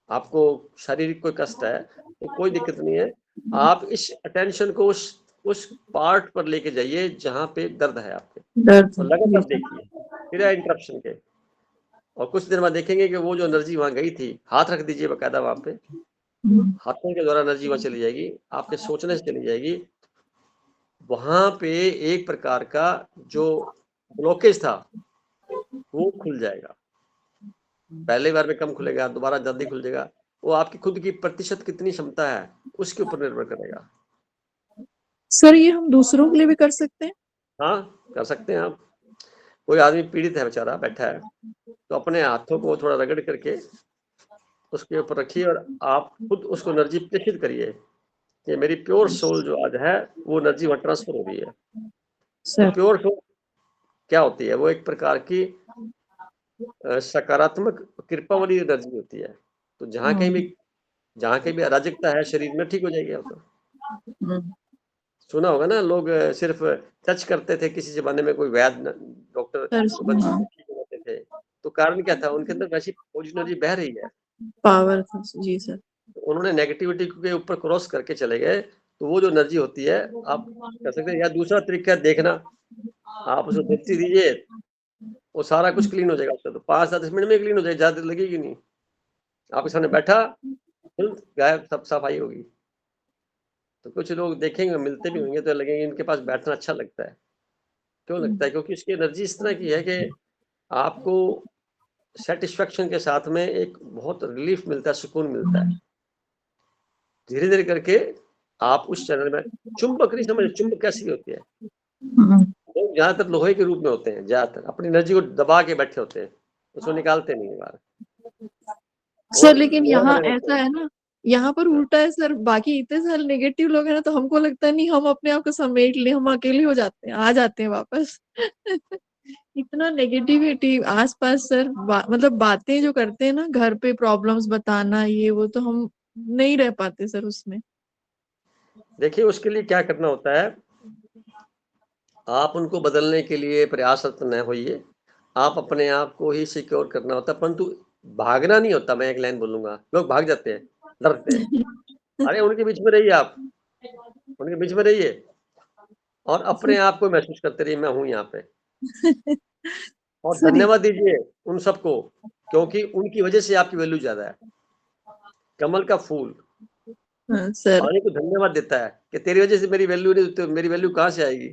आपको शारीरिक कोई कष्ट है तो कोई दिक्कत नहीं है, आप इस अटेंशन को उस पार्ट पर लेके जाइए जहां पे दर्द है आपके, और लगातार देखिए बिना इंटरप्शन के। और कुछ देर बाद देखेंगे कि वो जो एनर्जी वहां गई थी, हाथ रख दीजिए बकायदा वहां पे, हाथों के द्वारा एनर्जी वहां चली जाएगी, आपके सोचने से चली जाएगी। वहां पे एक प्रकार का जो ब्लॉकेज था वो खुल जाएगा। पहले बार में कम खुलेगा, दोबारा जल्दी खुल जाएगा। वो आपकी खुद की प्रतिशत कितनी क्षमता है उसके ऊपर निर्भर करेगा। सर ये हम दूसरों के लिए भी कर सकते हैं? हाँ, कर सकते हैं आप। कोई आदमी पीड़ित है, बेचारा बैठा है, तो अपने हाथों को थोड़ा रगड़ करके उसके ऊपर रखिए और आप खुद उसको एनर्जी प्रेषित करिए कि मेरी प्योर सोल जो आज है वो एनर्जी वहां ट्रांसफर हो रही है। तो प्योर सोल क्या होती है? वो एक प्रकार की सकारात्मक कृपा वाली एनर्जी होती है। तो जहाँ कहीं भी अराजकता है शरीर में, ठीक हो जाएगी आपको। सुना होगा ना, लोग सिर्फ टच करते थे, किसी जमाने में कोई वैद्य डॉक्टर ठीक हो जाते थे। तो कारण क्या था? उनके अंदर वैसी पॉजिटिव एनर्जी बह रही है, पावर था। जी सर। उन्होंने नेगेटिविटी के ऊपर क्रॉस करके चले गए, तो वो जो एनर्जी होती है आप कर सकते हैं। या दूसरा तरीका है देखना, आप उसको दृष्टि दीजिए, वो सारा कुछ क्लीन हो जाएगा उसका। तो 5-10 मिनट में क्लीन हो जाएगा, ज्यादा लगेगी नहीं। आपके सामने बैठा, गायब, सब सफाई होगी। तो कुछ लोग देखेंगे, मिलते भी होंगे तो लगेंगे इनके पास बैठना अच्छा लगता है। क्यों लगता है? क्योंकि उसकी एनर्जी इस तरह की है कि आपको सेटिस्फेक्शन के साथ में एक बहुत रिलीफ मिलता है, सुकून मिलता है। धीरे धीरे करके आप उस चैनल में, चुंबक नहीं समझ, चुंबक कैसी होती है? लोग ज्यादातर लोहे के रूप में होते हैं, ज्यादातर अपनी एनर्जी को दबा के बैठे होते हैं, उसको निकालते नहीं है बाहर। सर लेकिन यहाँ ऐसा है ना, यहाँ पर उल्टा है सर। बाकी इतने सारे नेगेटिव लोग हैं ना, तो हमको लगता है नहीं हम अपने आप को समेट ले, हम अकेले हो जाते हैं, आ जाते हैं वापस। इतना नेगेटिविटी आसपास सर। मतलब बातें जो करते हैं ना घर पे, प्रॉब्लम्स बताना ये वो, तो हम नहीं रह पाते सर उसमें। देखिए उसके लिए क्या करना होता है, आप उनको बदलने के लिए प्रयासरत न होइए, आप अपने आप को ही सिक्योर करना होता है, परंतु भागना नहीं होता। मैं एक लाइन बोलूंगा, लोग भाग जाते हैं, डरते हैं। अरे उनके बीच में रहिए, आप उनके बीच में रहिए और अपने आप को महसूस करते रहिए, मैं हूं यहाँ पे। और धन्यवाद दीजिए उन सबको, क्योंकि उनकी वजह से आपकी वैल्यू ज्यादा है। कमल का फूल सर पानी को धन्यवाद देता है कि तेरी वजह से मेरी वैल्यू नहीं, तो मेरी वैल्यू कहाँ से आएगी?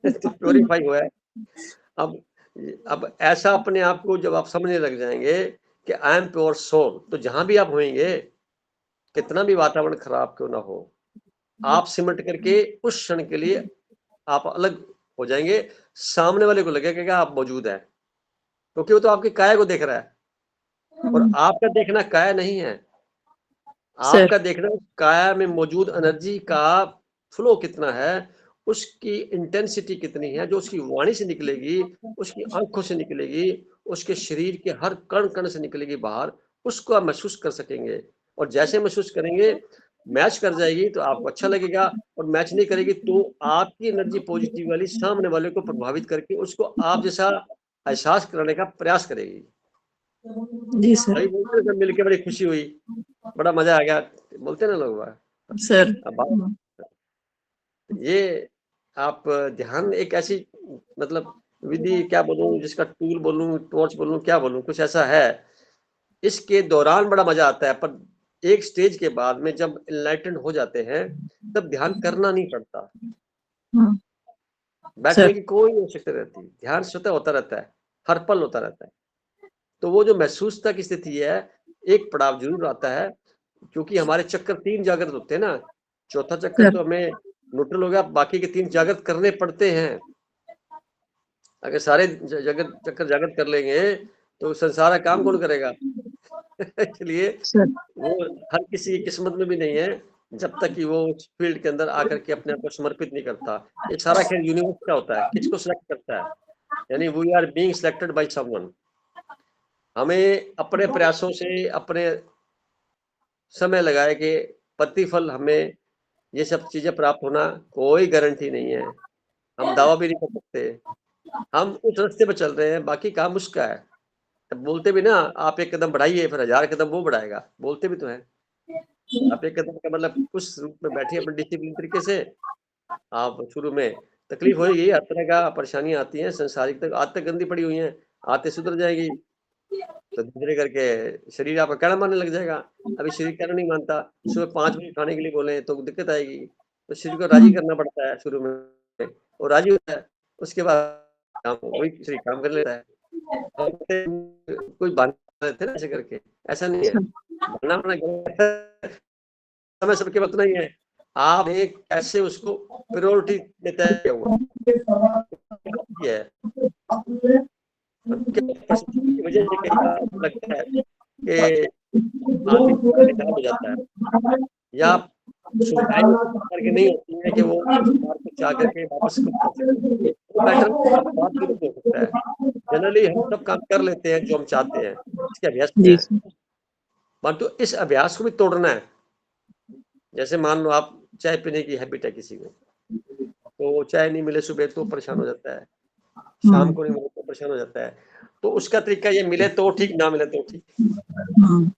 तो प्योरीफाई हुआ है। अब ऐसा अपने आप को जब आप समझने लग जाएंगे कि आई एम प्योर सोल, तो जहां भी आप होंगे, कितना भी वातावरण खराब क्यों ना हो, आप सिमट करके उस क्षण के लिए आप अलग हो जाएंगे। सामने वाले को लगेगा कि आप मौजूद है, क्योंकि वो तो आपकी काया को देख रहा है और आपका देखना काया नहीं है। आपका देखना काया में मौजूद एनर्जी का फ्लो कितना है, उसकी इंटेंसिटी कितनी है, जो उसकी वाणी से निकलेगी, उसकी आंखों से निकलेगी, उसके शरीर के हर कण कण से निकलेगी बाहर, उसको आप महसूस कर सकेंगे। और जैसे महसूस करेंगे, मैच कर जाएगी तो आपको अच्छा लगेगा, और मैच नहीं करेगी तो आपकी एनर्जी पॉजिटिव वाली सामने वाले को प्रभावित करके उसको आप जैसा एहसास कराने का प्रयास करेगी। जी सर। भाई बोलते सब मिलके बड़ी खुशी हुई, बड़ा मजा आ गया, बोलते ना लोग सर। ये आप ध्यान एक ऐसी, मतलब विधि क्या बोलूं, जिसका टूल बोलूं, टॉर्च बोलूं, क्या बोलूं, कुछ ऐसा है। इसके दौरान बड़ा मजा आता है, पर एक स्टेज के बाद में जब एनलाइटेंड हो जाते हैं, तब ध्यान करना नहीं पड़ता, बैठने की कोई आवश्यकता रहती, ध्यान स्वतः होता रहता है, हर पल होता रहता है। तो वो जो महसूसता की स्थिति है, एक पड़ाव जरूर आता है, क्योंकि हमारे चक्कर 3 जागृत होते हैं ना। चौथा चक्कर तो हमें न्यूट्रल हो गया, बाकी के 3 जागृत करने पड़ते हैं। अगर सारे चक्कर जागृत कर लेंगे तो संसार का काम कौन करेगा? इसलिए वो हर किसी की किस्मत में भी नहीं है, जब तक कि वो उस फील्ड के अंदर आकर के अपने आप को समर्पित नहीं करता। ये सारा खेल यूनिवर्स का होता है, किसको सिलेक्ट करता है, यानी we are being selected by someone. हमें अपने प्रयासों से, अपने समय लगाए के प्रतिफल हमें ये सब चीज़ें प्राप्त होना कोई गारंटी नहीं है। हम दावा भी नहीं कर सकते। हम उस रास्ते पे चल रहे हैं, बाकी काम उसका है। तब बोलते भी ना, आप 1 कदम बढ़ाइए, फिर 1000 कदम वो बढ़ाएगा, बोलते भी तो हैं। आप 1 कदम का मतलब उस रूप में बैठिए अपने डिसिप्लिन तरीके से। आप शुरू में तकलीफ होएगी, हर तरह का परेशानियाँ आती हैं, सांसारिक तक आदतें गंदी पड़ी हुई हैं, आदतें सुधर जाएगी, तो धीरे करके शरीर आपका कहना मानने लग जाएगा। अभी शरीर कहना नहीं मानता, सुबह 5 बजे खाने के लिए बोलें तो दिक्कत आएगी, तो शरीर को राज़ी करना पड़ता है शुरू में, वो राज़ी होता है, उसके बाद काम वही शरीर काम कर लेता है। कोई बहाना देते हैं ना ऐसे करके, ऐसा नहीं है, बहाना अपना गलत है, समय सबके पास उतना ही है। आप एक कैसे उसको प्रायोरिटी में तय किया हुआ है। परिस्थिति की वजह से कई बार लगता है कि आदमी खराब हो जाता है, या सुविधाएँ करके नहीं होती है कि वो उस बात को चाह करके वापस कर सके। वो मैटर बात विरुद्ध हो सकता है। जनरली हम सब काम कर लेते हैं जो हम चाहते हैं, इसके अभ्यस्त जी हैं, सर। परंतु इस अभ्यास को भी तोड़ना है। जैसे मान लो आप चाय पीने की हैबिट है किसी को, तो चाय नहीं मिले सुबह तो परेशान हो जाता है, शाम को नहीं मिले तो परेशान हो जाता है। तो उसका तरीका ये मिले तो ठीक, ना मिले तो ठीक।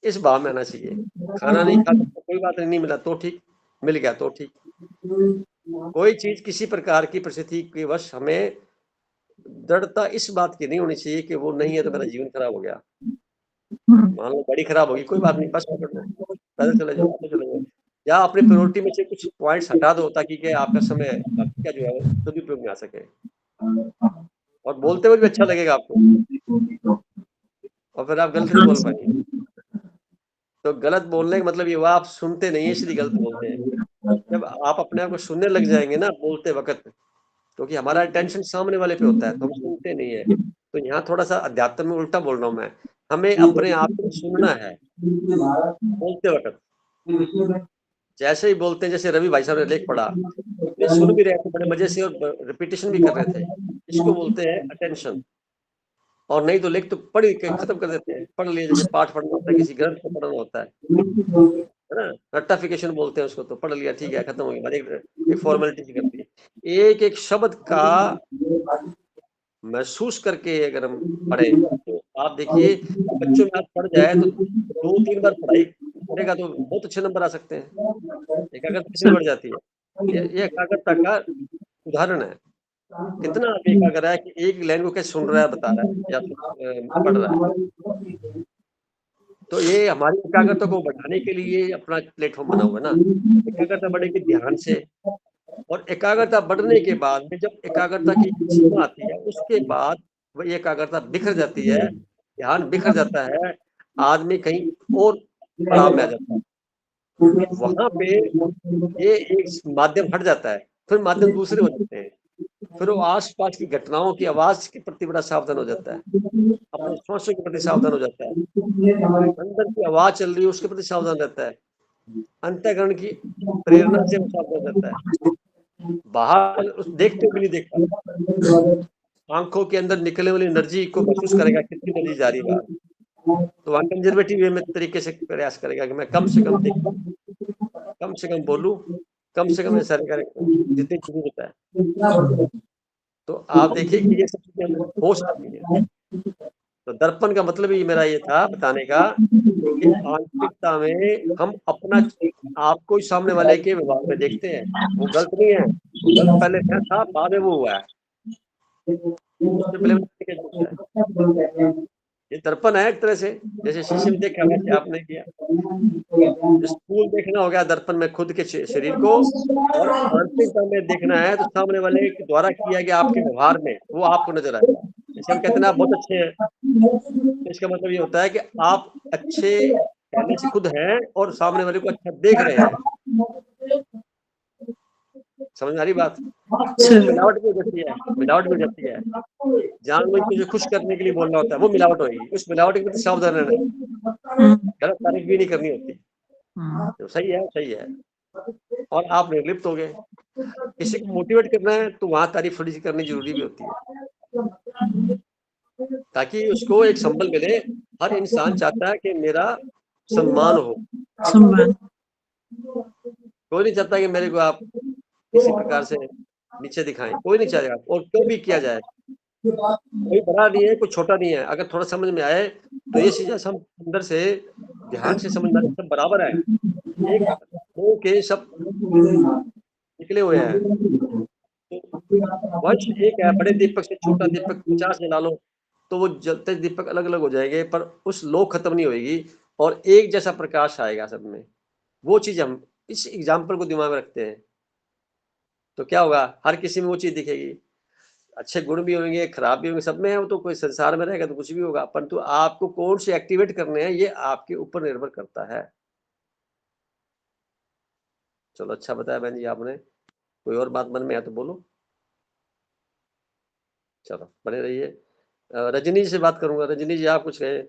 इस भाव में आना चाहिए। खाना नहीं खा सकते कोई बात नहीं मिला तो ठीक, मिल गया तो ठीक। कोई चीज़ किसी प्रकार की परिस्थिति के वश हमें दृढ़ता इस बात की नहीं होनी चाहिए कि वो नहीं है तो मेरा जीवन खराब हो गया। मान लो गाड़ी खराब होगी, कोई बात नहीं, बस पकड़ लो, पैदल चले जाओ, ऑटो चले जाओ, या अपनी प्रायोरिटी में से कुछ पॉइंट्स हटा दो ताकि कि आपका समय बाकी का जो है वो सदुपयोग में आ सके। और बोलते हुए भी अच्छा लगेगा आपको, और फिर आप गलत नहीं बोल पाएंगे। तो गलत बोलने का मतलब ये हुआ आप सुनते नहीं है इसलिए गलत बोलते हैं। जब आप अपने आप को सुनने लग जाएंगे ना बोलते वक्त, क्योंकि हमारा अटेंशन सामने वाले पे होता है तो हम सुनते नहीं है। तो यहाँ थोड़ा सा अध्यात्म में उल्टा बोल रहा हूँ मैं, हमें अपने आप को सुनना है बोलते वक्त। जैसे ही बोलते हैं, जैसे रवि भाई साहब ने लेख पढ़ा, अपने सुन भी रहे थे बड़े मजे से और रिपीटेशन भी कर रहे थे, इसको बोलते हैं अटेंशन। और नहीं तो लेख तो पढ़ के खत्म कर देते हैं, पढ़ लिए जैसे पाठ पढ़ना होता है, किसी ग्रंथ को पढ़ना होता है ना, रट्टाफिकेशन बोलते हैं उसको, तो पढ़ लिया ठीक है खत्म हो गया, एक फॉर्मेलिटी सी करती है। एक एक शब्द का महसूस करके अगर हम पढ़े तो आप देखिए बच्चों में आज पढ़ जाए तो 2-3 बार पढ़ाई करेगा तो बहुत अच्छे नंबर आ सकते हैं, एकाग्रता कितनी बढ़ जाती है। ये एकाग्रता का उदाहरण है। कितना आप एकाग्र है कि एक लाइन को कैसे सुन रहा है, बता रहा है या पढ़ रहा है। तो ये हमारी एकाग्रता को बढ़ाने के लिए अपना प्लेटफॉर्म बना हुआ है ना। एकाग्रता बढ़ेगी ध्यान से, और एकाग्रता बढ़ने के बाद में जब एकाग्रता की सीमा आती है उसके बाद वही एकाग्रता बिखर जाती है, ध्यान बिखर जाता है, आदमी कहीं और पड़ाव में आ जाता है। वहाँ पे ये एक माध्यम हट जाता है, फिर माध्यम दूसरे हो जाते हैं, फिर वो आस-पास की घटनाओं की आवाज़ के प्रति बड़ा सावधान हो जाता है, अपने श्वासों के प्रति सावधान हो जाता है, अंदर की आवाज़ चल रही है उसके प्रति सावधान रहता है, अंतःकरण की प्रेरणा से वो सावधान रहता है। बाहर उस देखते भी नहीं देखता, आँखों के अंदर निकलने वाली एनर्जी को महसूस करेगा कितनी एनर्जी जा रही है बाहर। तो वहाँ कंजर्वेटिव वे में तरीके से प्रयास करेगा कि मैं कम से कम देखूँ, कम से कम बोलूँ, कम से कम ऐसा करें जितनी ज़रूरत है। तो आप देखिए कि ये सब चीज़ें हमें हो सकती हैं। तो दर्पण का मतलब ही मेरा ये था बताने का कि आंतरिकता में हम अपना आपको ही सामने वाले के व्यवहार में देखते हैं, वो गलत नहीं है, वो गलत पहले था बाद में वो हुआ है, उससे पहले ये दर्पण है एक तरह से, जैसे शीशे में देखा वैसे आपने किया। स्थूल देखना हो गया दर्पन में खुद के शरीर को, और आंतरिकता में देखना है तो सामने वाले के द्वारा किया गया आपके व्यवहार में वो आपको नजर आएगा। जैसे हम कहते हैं ना आप बहुत अच्छे हैं, तो इसका मतलब ये होता है कि आप अच्छे पहले से खुद हैं और सामने वाले को अच्छा देख रहे हैं। समझ में आ रही बात? मिलावट भी हो जाती है, मिलावट भी हो जाती है। जानबूझ के तुझे खुश करने के लिए बोलना होता है, वो मिलावट होगी। उस मिलावट के प्रति सावधान रहना है, गलत तारीफ भी नहीं करनी होती। तो सही है, सही है। और आप निर्लिप्त हो गए। किसी को मोटिवेट करना है तो वहाँ तारीफ थोड़ी सी करनी जरूरी भी होती है। ताकि उसको एक संबल मिले। हर इंसान चाहता है कि मेरा सम्मान हो, सम्मान। कोई नहीं चाहता कि मेरे को आप किसी प्रकार से नीचे दिखाएं, कोई नहीं चाहेगा, और क्यों भी किया जाए, कोई बड़ा नहीं है, कोई छोटा नहीं है। अगर थोड़ा समझ में आए तो ये चीजें हम अंदर से ध्यान से समझ में आए, सब बराबर है, एक दो के सब निकले हुए हैं। वंश एक है, बड़े दीपक से छोटा दीपक 50 जला लो तो वो जलते दीपक अलग अलग हो जाएंगे, पर उस लो खत्म नहीं होगी और एक जैसा प्रकाश आएगा सब में। वो चीज हम इस एग्जाम्पल को दिमाग में रखते हैं तो क्या होगा, हर किसी में वो चीज दिखेगी। अच्छे गुण भी होंगे, खराब भी होंगे, सब में है वो, तो कोई संसार में रहेगा तो कुछ भी होगा, परंतु आपको कौन से एक्टिवेट करने हैं ये आपके ऊपर निर्भर करता है। चलो अच्छा बताया बहन जी आपने। कोई और बात मन में है तो बोलो। चलो बने रहिए। रजनी जी से बात करूंगा। रजनी जी आप कुछ कहे।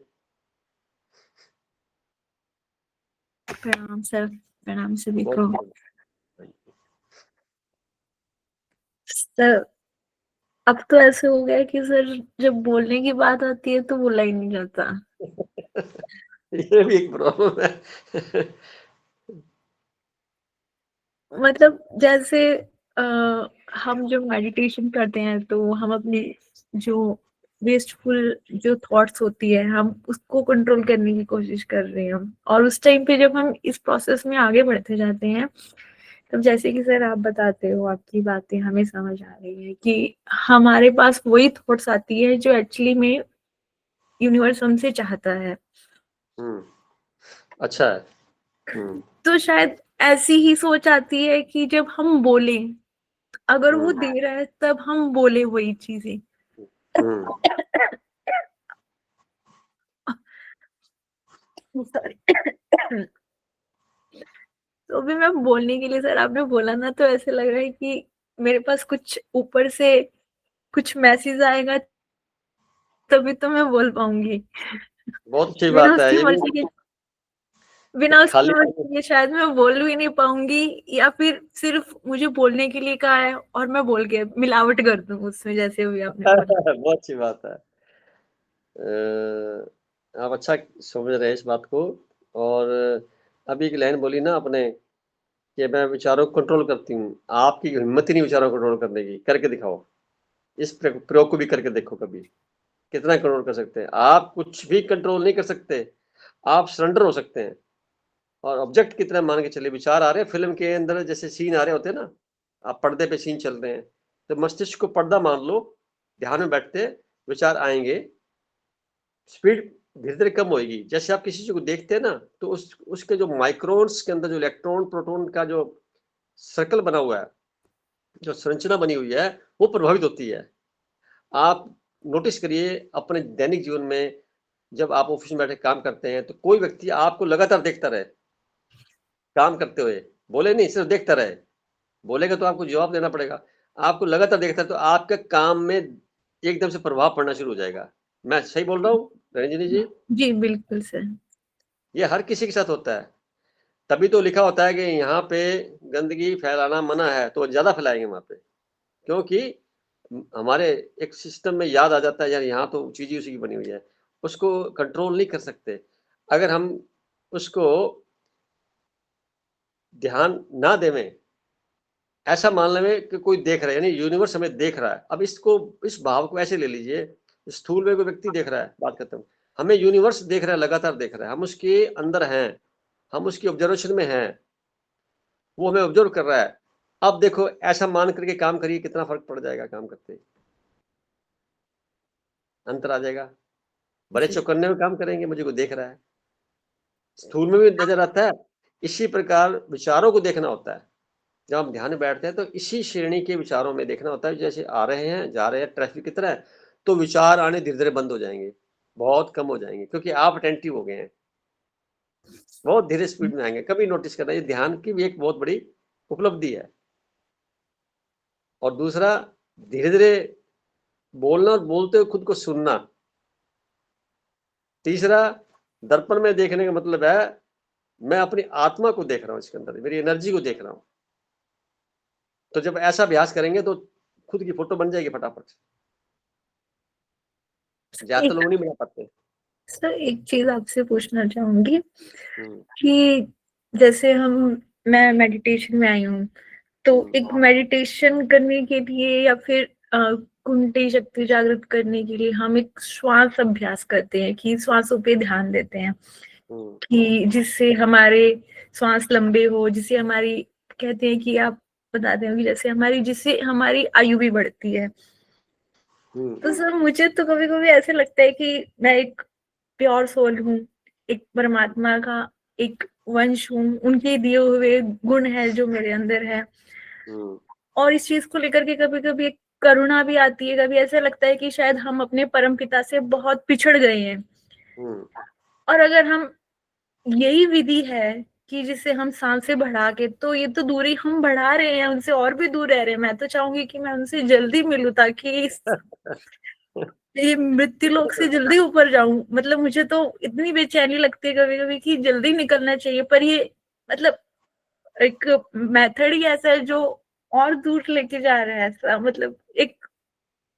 प्रणाम सर, प्रणाम सभी को। बहुत सर अब तो ऐसे हो गया कि सर जब बोलने की बात आती है तो बोला ही नहीं जाता। ये भी एक प्रॉब्लम है। मतलब जैसे हम जब मेडिटेशन करते हैं तो हम अपनी जो वेस्टफुल जो थॉट्स होती है हम उसको कंट्रोल करने की कोशिश कर रहे हैं, और उस टाइम पे जब हम इस प्रोसेस में आगे बढ़ते जाते हैं तब जैसे कि सर आप बताते हो, आपकी बातें हमें समझ आ रही है कि हमारे पास वही थॉट्स आती है जो एक्चुअली में यूनिवर्स हमसे चाहता है। अच्छा है। तो शायद ऐसी ही सोच आती है कि जब हम बोले, अगर वो दे रहा है तब हम बोले वही चीजें। सॉरी। तो भी मैं बोलने के लिए सर आपने बोला ना तो ऐसे लग रहा है कि मेरे पास कुछ ऊपर से कुछ मैसेज आएगा तभी तो मैं बोल पाऊंगी। बहुत अच्छी बिना बात है उसकी ये मर्जी भी। के बिना उसकी खाली मर्जी के शायद मैं बोल ही नहीं पाऊंगी, या फिर सिर्फ मुझे बोलने के लिए कहा है और मैं बोल के मिलावट कर दूं उसमें, जैसे अभी आपने बोला। बहुत अच्छी बात है। आप अच्छा समझ रहे हैं इस बात को। और अभी एक लाइन बोली ना आपने कि मैं विचारों को कंट्रोल करती हूँ। आपकी हिम्मत ही नहीं विचारों को कंट्रोल करने की, करके दिखाओ। इस प्रयोग को भी करके देखो कभी, कितना कंट्रोल कर सकते हैं। आप कुछ भी कंट्रोल नहीं कर सकते, आप सरेंडर हो सकते हैं। और ऑब्जेक्ट की तरह मान के चलिए, विचार आ रहे हैं फिल्म के अंदर जैसे सीन आ रहे होते हैं ना, आप पर्दे पे सीन चल रहे हैं तो मस्तिष्क को पर्दा मान लो, ध्यान में बैठते विचार आएंगे, स्पीड धीरे धीरे कम होगी। जैसे आप किसी चीज को देखते हैं ना तो उसके जो माइक्रोन्स के अंदर जो इलेक्ट्रॉन प्रोटॉन का जो सर्कल बना हुआ है, जो संरचना बनी हुई है, वो प्रभावित होती है। आप नोटिस करिए अपने दैनिक जीवन में, जब आप ऑफिस में बैठे काम करते हैं तो कोई व्यक्ति आपको लगातार देखता रहे काम करते हुए, बोले नहीं, सिर्फ देखता रहे। बोलेगा तो आपको जवाब देना पड़ेगा। आपको लगातार देखता है तो आपके काम में एकदम से प्रभाव पड़ना शुरू हो जाएगा। मैं सही बोल रहा हूँ रंजनी जी? जी बिल्कुल सर। ये हर किसी के साथ होता है। तभी तो लिखा होता है कि यहाँ पे गंदगी फैलाना मना है, तो ज्यादा फैलाएंगे वहां पे, क्योंकि हमारे एक सिस्टम में याद आ जाता है यार यहाँ तो चीज ही उसी की बनी हुई है, उसको कंट्रोल नहीं कर सकते। अगर हम उसको ध्यान ना देवें, ऐसा मान लें कि कोई देख रहा है, यानी यूनिवर्स हमें देख रहा है। अब इसको, इस भाव को ऐसे ले लीजिए, स्थूल में कोई व्यक्ति देख रहा है, बात खत्म। हमें यूनिवर्स देख रहा है, लगातार देख रहा है, हम उसके अंदर हैं, हम उसकी ऑब्जर्वेशन में हैं, वो हमें ऑब्जर्व कर रहा है। अब देखो ऐसा मान करके काम करिए, कितना फर्क पड़ जाएगा काम करते ही, अंतर आ जाएगा। बड़े जी चौकन्ने में काम करेंगे, मुझे को देख रहा है, स्थूल में भी नजर आता है। इसी प्रकार विचारों को देखना होता है। जब हम ध्यान में बैठते हैं तो इसी श्रेणी के विचारों में देखना होता है, जैसे आ रहे हैं जा रहे हैं ट्रैफिक की तरह, तो विचार आने धीरे धीरे बंद हो जाएंगे, बहुत कम हो जाएंगे, क्योंकि आप अटेंटिव हो गए हैं। बहुत धीरे स्पीड में आएंगे। कभी नोटिस करना, ये ध्यान की भी एक बहुत बड़ी उपलब्धि है। और दूसरा, धीरे धीरे बोलना और बोलते हुए खुद को सुनना। तीसरा, दर्पण में देखने का मतलब है मैं अपनी आत्मा को देख रहा हूं, इसके अंदर मेरी एनर्जी को देख रहा हूं। तो जब ऐसा अभ्यास करेंगे तो खुद की फोटो बन जाएगी फटाफट। ज्यादा एक लोग नहीं बना पाते। सर एक चीज आपसे पूछना चाहूंगी हम्म, कि जैसे मैं मेडिटेशन में आई हूँ, तो एक मेडिटेशन करने के लिए या फिर कुंडली शक्ति जागृत करने के लिए हम एक श्वास अभ्यास करते हैं कि श्वासों पे ध्यान देते हैं हम्म, कि जिससे हमारे श्वास लंबे हो, जिससे हमारी, कहते हैं कि आप बताते हो कि जैसे जिससे हमारी आयु भी बढ़ती है। तो सर मुझे तो कभी कभी ऐसे लगता है कि मैं एक प्योर सोल हूँ, एक परमात्मा का एक वंश हूँ, उनके दिए हुए गुण है जो मेरे अंदर है। हम्म, और इस चीज को लेकर के कभी कभी एक करुणा भी आती है, कभी ऐसा लगता है कि शायद हम अपने परम पिता से बहुत पिछड़ गए हैं। हम्म। और अगर हम, यही विधि है कि जिससे हम सांसें बढ़ा के, तो ये तो दूरी हम बढ़ा रहे हैं, उनसे और भी दूर रह रहे हैं। मैं तो चाहूंगी कि मैं उनसे जल्दी मिलूं ताकि ये मृत्यु लोक से जल्दी ऊपर जाऊं। मतलब मुझे तो इतनी बेचैनी लगती है कभी कभी कि जल्दी निकलना चाहिए, पर ये मतलब एक मेथड ही ऐसा है जो और दूर लेके जा रहा है, ऐसा मतलब एक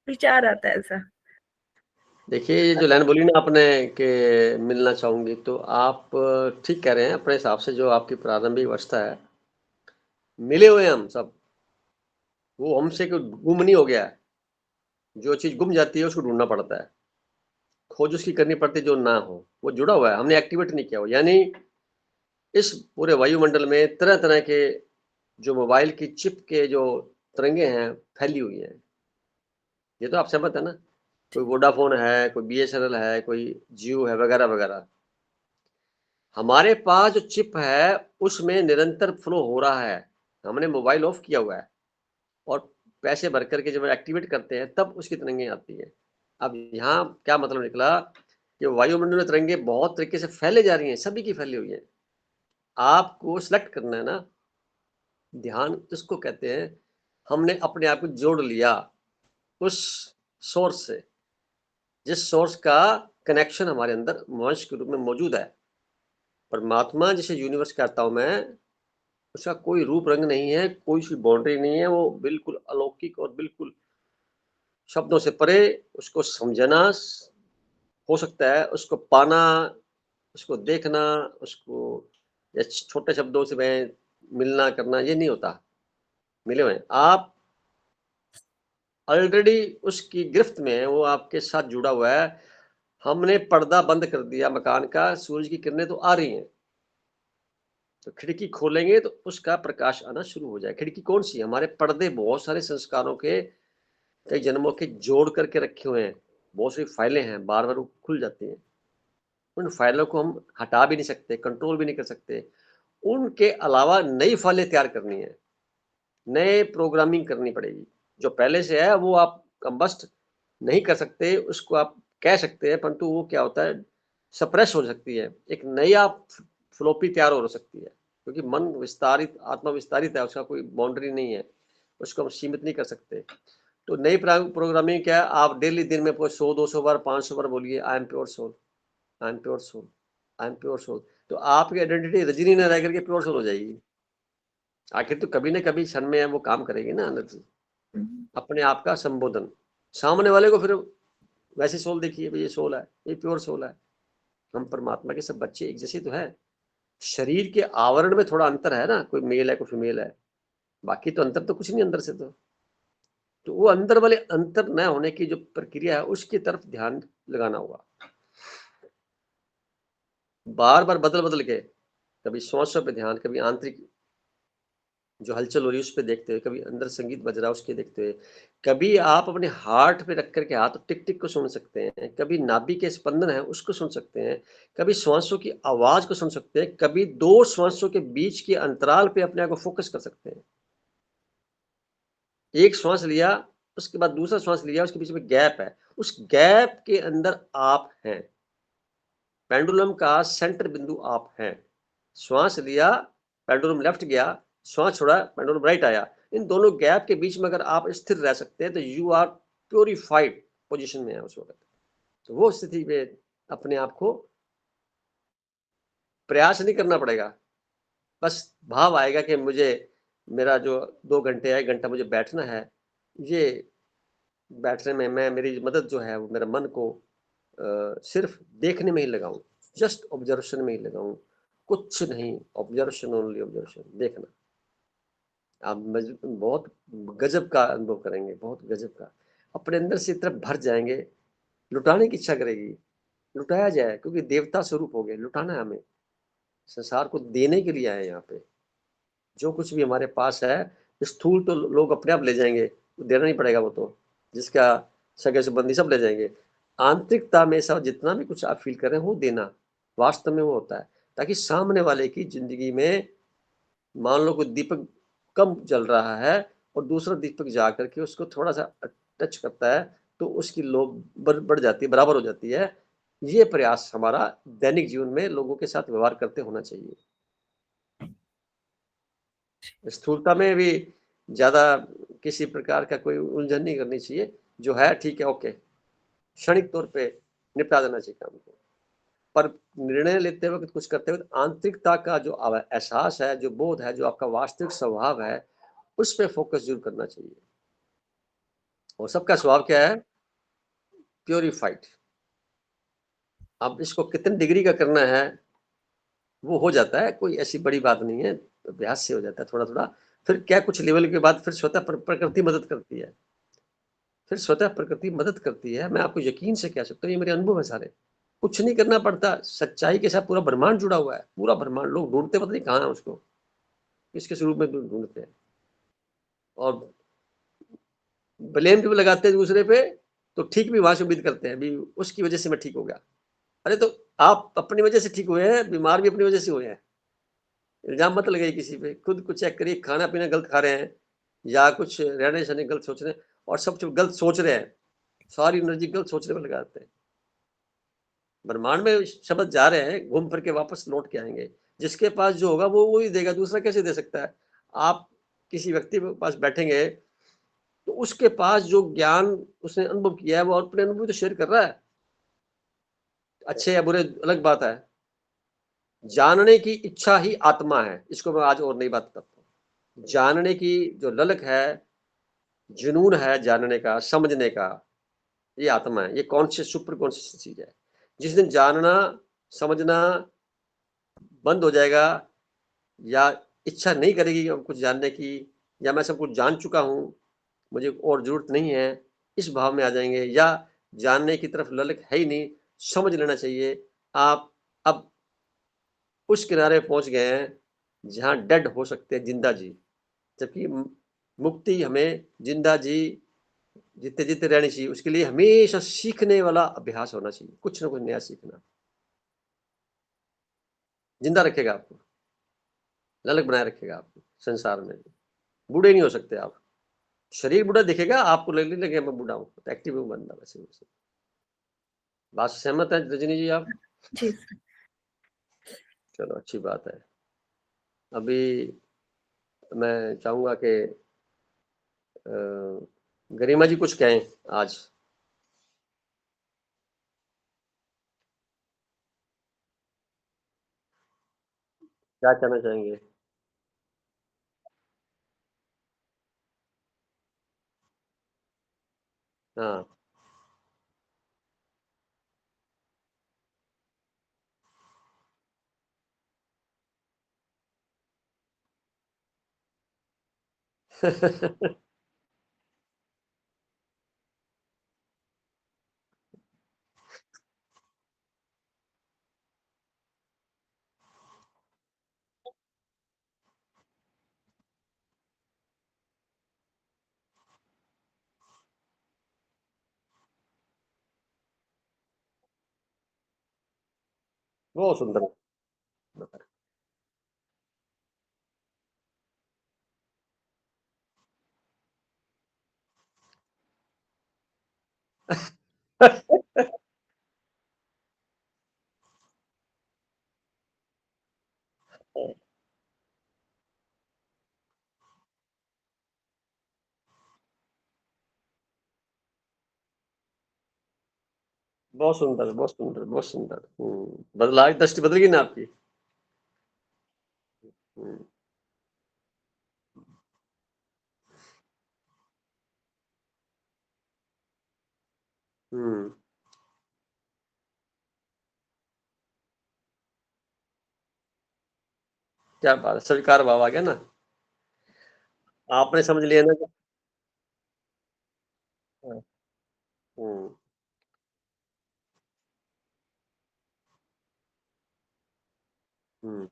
विचार आता है ऐसा। देखिए, ये जो लाइन बोली ना आपने कि मिलना चाहूंगी, तो आप ठीक कह रहे हैं अपने हिसाब से। जो आपकी प्रारंभिक अवस्था है, मिले हुए हैं हम सब, वो हमसे कोई गुम नहीं हो गया है। जो चीज गुम जाती है उसको ढूंढना पड़ता है, खोज उसकी करनी पड़ती है जो ना हो, वो जुड़ा हुआ है, हमने एक्टिवेट नहीं किया हो। यानी इस पूरे वायुमंडल में तरह तरह के जो मोबाइल की चिप के जो तरंगे हैं फैली हुई हैं। ये तो आप सहमत है ना? कोई वोडाफोन है, कोई बीएसएनएल है, कोई जियो है, वगैरह वगैरह। हमारे पास जो चिप है उसमें निरंतर फ्लो हो रहा है। हमने मोबाइल ऑफ किया हुआ है और पैसे भर करके जब एक्टिवेट करते हैं तब उसकी तरंगे आती है। अब यहाँ क्या मतलब निकला कि वायुमंडल में तरंगे बहुत तरीके से फैले जा रही हैं, सभी की फैली हुई है। आपको सिलेक्ट करना है ना। ध्यान किसको कहते हैं? हमने अपने आप को जोड़ लिया उस सोर्स से, जिस सोर्स का कनेक्शन हमारे अंदर वंश के रूप में मौजूद है। परमात्मा जिसे यूनिवर्स कहता हूं मैं, उसका कोई रूप रंग नहीं है, कोई सी बाउंड्री नहीं है। वो बिल्कुल अलौकिक और बिल्कुल शब्दों से परे। उसको समझना हो सकता है, उसको पाना, उसको देखना, उसको या छोटे शब्दों से मैं मिलना करना, ये नहीं होता। मिले हुए हैं आप, ऑलरेडी उसकी गिरफ्त में है, वो आपके साथ जुड़ा हुआ है। हमने पर्दा बंद कर दिया मकान का, सूरज की किरणें तो आ रही हैं, तो खिड़की खोलेंगे तो उसका प्रकाश आना शुरू हो जाए। खिड़की कौन सी? हमारे पर्दे बहुत सारे संस्कारों के, कई जन्मों के जोड़ करके रखे हुए हैं। बहुत सी फाइलें हैं, बार बार वो खुल जाती हैं। उन फाइलों को हम हटा भी नहीं सकते, कंट्रोल भी नहीं कर सकते। उनके अलावा नई फाइलें तैयार करनी है, नए प्रोग्रामिंग करनी पड़ेगी। जो पहले से है वो आप कंबस्ट नहीं कर सकते, उसको आप कह सकते हैं, परंतु वो क्या होता है, सप्रेस हो सकती है। एक नई आप फ्लोपी तैयार हो सकती है, क्योंकि मन विस्तारित, आत्मा विस्तारित है, उसका कोई बाउंड्री नहीं है, उसको हम सीमित नहीं कर सकते। तो नई प्रोग्रामिंग क्या है? आप डेली दिन में 100-200 बार, 500 बार बोलिए, I am pure soul, I am pure soul, I am pure soul. तो आपकी आइडेंटिटी रजनी न रह करके प्योर सोल हो जाएगी। आखिर तो कभी ना कभी क्षण में वो काम करेगी ना अंदर से, अपने आप का संबोधन। सामने वाले को फिर वैसे सोल देखिए, ये सोल है, ये प्योर सोल है। हम परमात्मा के सब बच्चे एक जैसे तो है। शरीर के आवरण में थोड़ा अंतर है ना, कोई मेल है कोई फीमेल है, बाकी तो अंतर तो कुछ नहीं अंदर से। तो वो अंदर वाले अंतर न होने की जो प्रक्रिया है उसकी तरफ ध्यान लगाना होगा, बार बार बदल बदल के। कभी श्वासों पे ध्यान, कभी आंतरिक जो हलचल हो रही है उस पे देखते हुए, कभी अंदर संगीत बज रहा है उसके देखते हुए, कभी आप अपने हार्ट पे रख करके हाथ टिक टिक को सुन सकते हैं, कभी नाभि के स्पंदन है उसको सुन सकते हैं, कभी श्वासों की आवाज को सुन सकते हैं, कभी दो श्वासों के बीच के अंतराल पे अपने आप को फोकस कर सकते हैं। एक श्वास लिया, उसके बाद दूसरा श्वास लिया, उसके बीच में गैप है, उस गैप के अंदर आप हैं। पेंडुलम का सेंटर बिंदु आप हैं। श्वास लिया, पेंडुलम लेफ्ट गया, श्वास छोड़ा, पेंडुलम राइट आया। इन दोनों गैप के बीच में अगर आप स्थिर रह सकते हैं तो यू आर प्योरीफाइड पोजीशन में है उस वक्त। तो वो स्थिति में अपने आप को प्रयास नहीं करना पड़ेगा, बस भाव आएगा कि मुझे मेरा जो 2 घंटे 1 घंटा मुझे बैठना है, ये बैठने में मैं, मेरी मदद जो है वो मेरे मन को सिर्फ देखने में ही लगाऊं, जस्ट ऑब्जर्वेशन में ही लगाऊं, कुछ नहीं, ऑब्जर्वेशन, ओनली ऑब्जर्वेशन, देखना। आप बहुत गजब का अनुभव करेंगे, बहुत गजब का, अपने अंदर से तरफ भर जाएंगे, लुटाने की इच्छा करेगी, लुटाया जाए, क्योंकि देवता स्वरूप हो गए, लुटाना है हमें, संसार को देने के लिए आए यहाँ पे। जो कुछ भी हमारे पास है, स्थूल तो लोग अपने आप ले जाएंगे, देना नहीं पड़ेगा, वो तो जिसका सगे संबंधी सब ले जाएंगे। आंतरिकता में सब जितना भी कुछ आप फील कर रहे हैं वो देना, वास्तव में वो होता है, ताकि सामने वाले की जिंदगी में, मान लो कोई दीपक कम जल रहा है और दूसरा दीपक जा करके उसको थोड़ा सा टच करता है, तो उसकी लोभ बढ़ जाती है, बराबर हो जाती है। ये प्रयास हमारा दैनिक जीवन में लोगों के साथ व्यवहार करते होना चाहिए। स्थूलता में भी ज्यादा किसी प्रकार का कोई उलझन नहीं करनी चाहिए, जो है ठीक है, ओके, क्षणिक तौर पे निपटा देना चाहिए काम को, पर निर्णय लेते वक्त, कुछ करते वक्त आंतरिकता का जो एहसास है, जो बोध है, जो आपका वास्तविक स्वभाव है, उस पर फोकस जरूर करना चाहिए। और सबका स्वभाव क्या है? प्योरीफाइड। अब इसको कितने डिग्री का करना है वो हो जाता है, कोई ऐसी बड़ी बात नहीं है, अभ्यास से हो जाता है थोड़ा थोड़ा। फिर क्या, कुछ लेवल के बाद फिर स्वतः प्रकृति मदद करती है, फिर स्वतः प्रकृति मदद करती है। मैं आपको यकीन से कह सकता हूँ, ये मेरे अनुभव है सारे, कुछ नहीं करना पड़ता, सच्चाई के साथ पूरा ब्रह्मांड जुड़ा हुआ है, पूरा ब्रह्मांड। लोग ढूंढते पता नहीं कहाँ है उसको, किसके स्वरूप में ढूंढते हैं, और ब्लेम जब लगाते हैं दूसरे पे, तो ठीक भी वहां से उम्मीद करते हैं भी उसकी वजह से मैं ठीक हो गया। अरे तो आप अपनी वजह से ठीक हुए हैं, बीमार भी अपनी वजह से हुए हैं। इल्जाम मत लगाइए किसी पे, खुद को चेक करिए, खाना पीना गलत खा रहे हैं या कुछ रहने सहने गलत सोच रहे हैं, और सब जो गलत सोच रहे हैं, सारी एनर्जी गलत सोचने में लगाते हैं। ब्रह्मांड में शब्द जा रहे हैं, घूम फिर के वापस लौट के आएंगे। जिसके पास जो होगा वो ही देगा, दूसरा कैसे दे सकता है? आप किसी व्यक्ति के पास बैठेंगे तो उसके पास जो ज्ञान उसने अनुभव किया है, वो अपने अनुभव तो शेयर कर रहा है, अच्छे या बुरे अलग बात है। जानने की इच्छा ही आत्मा है, इसको मैं आज और नई बात बताता हूँ। जानने की जो ललक है, जुनून है जानने का, समझने का, ये आत्मा है, ये कॉन्शियस, सुपर कॉन्शियस चीज है। जिस दिन जानना समझना बंद हो जाएगा, या इच्छा नहीं करेगी कुछ जानने की, या मैं सब कुछ जान चुका हूं, मुझे और जरूरत नहीं है, इस भाव में आ जाएंगे, या जानने की तरफ ललक है ही नहीं, समझ लेना चाहिए। आप अब उस किनारे पहुंच गए हैं जहां डेड हो सकते हैं जिंदा जी, जबकि मुक्ति हमें जिंदा जी जितने जितने रहनी चाहिए, उसके लिए हमेशा सीखने वाला अभ्यास होना चाहिए, कुछ ना कुछ नया सीखना जिंदा रखेगा आपको, ललक बनाए रखेगा आपको संसार में। बूढ़े नहीं हो सकते आप, शरीर बूढ़ा दिखेगा आपको, लगने लगे मैं बूढ़ा हूँ, तो एक्टिव हूँ बंदा वैसे वैसे। बात से सहमत है रजनी जी आप? जी चलो अच्छी बात है। अभी मैं चाहूंगा कि गरिमा जी कुछ कहें आज। क्या कहना चाहेंगे? हाँ। बहुत सुंदर। बहुत सुंदर, बहुत सुंदर, बहुत सुंदर। बदला, दृष्टि बदल गई ना आपकी? हम्म। हम्म। क्या बात है, स्वीकार भाव आ गया ना। आपने समझ लिया ना कि हाँ, हुँ, हुँ,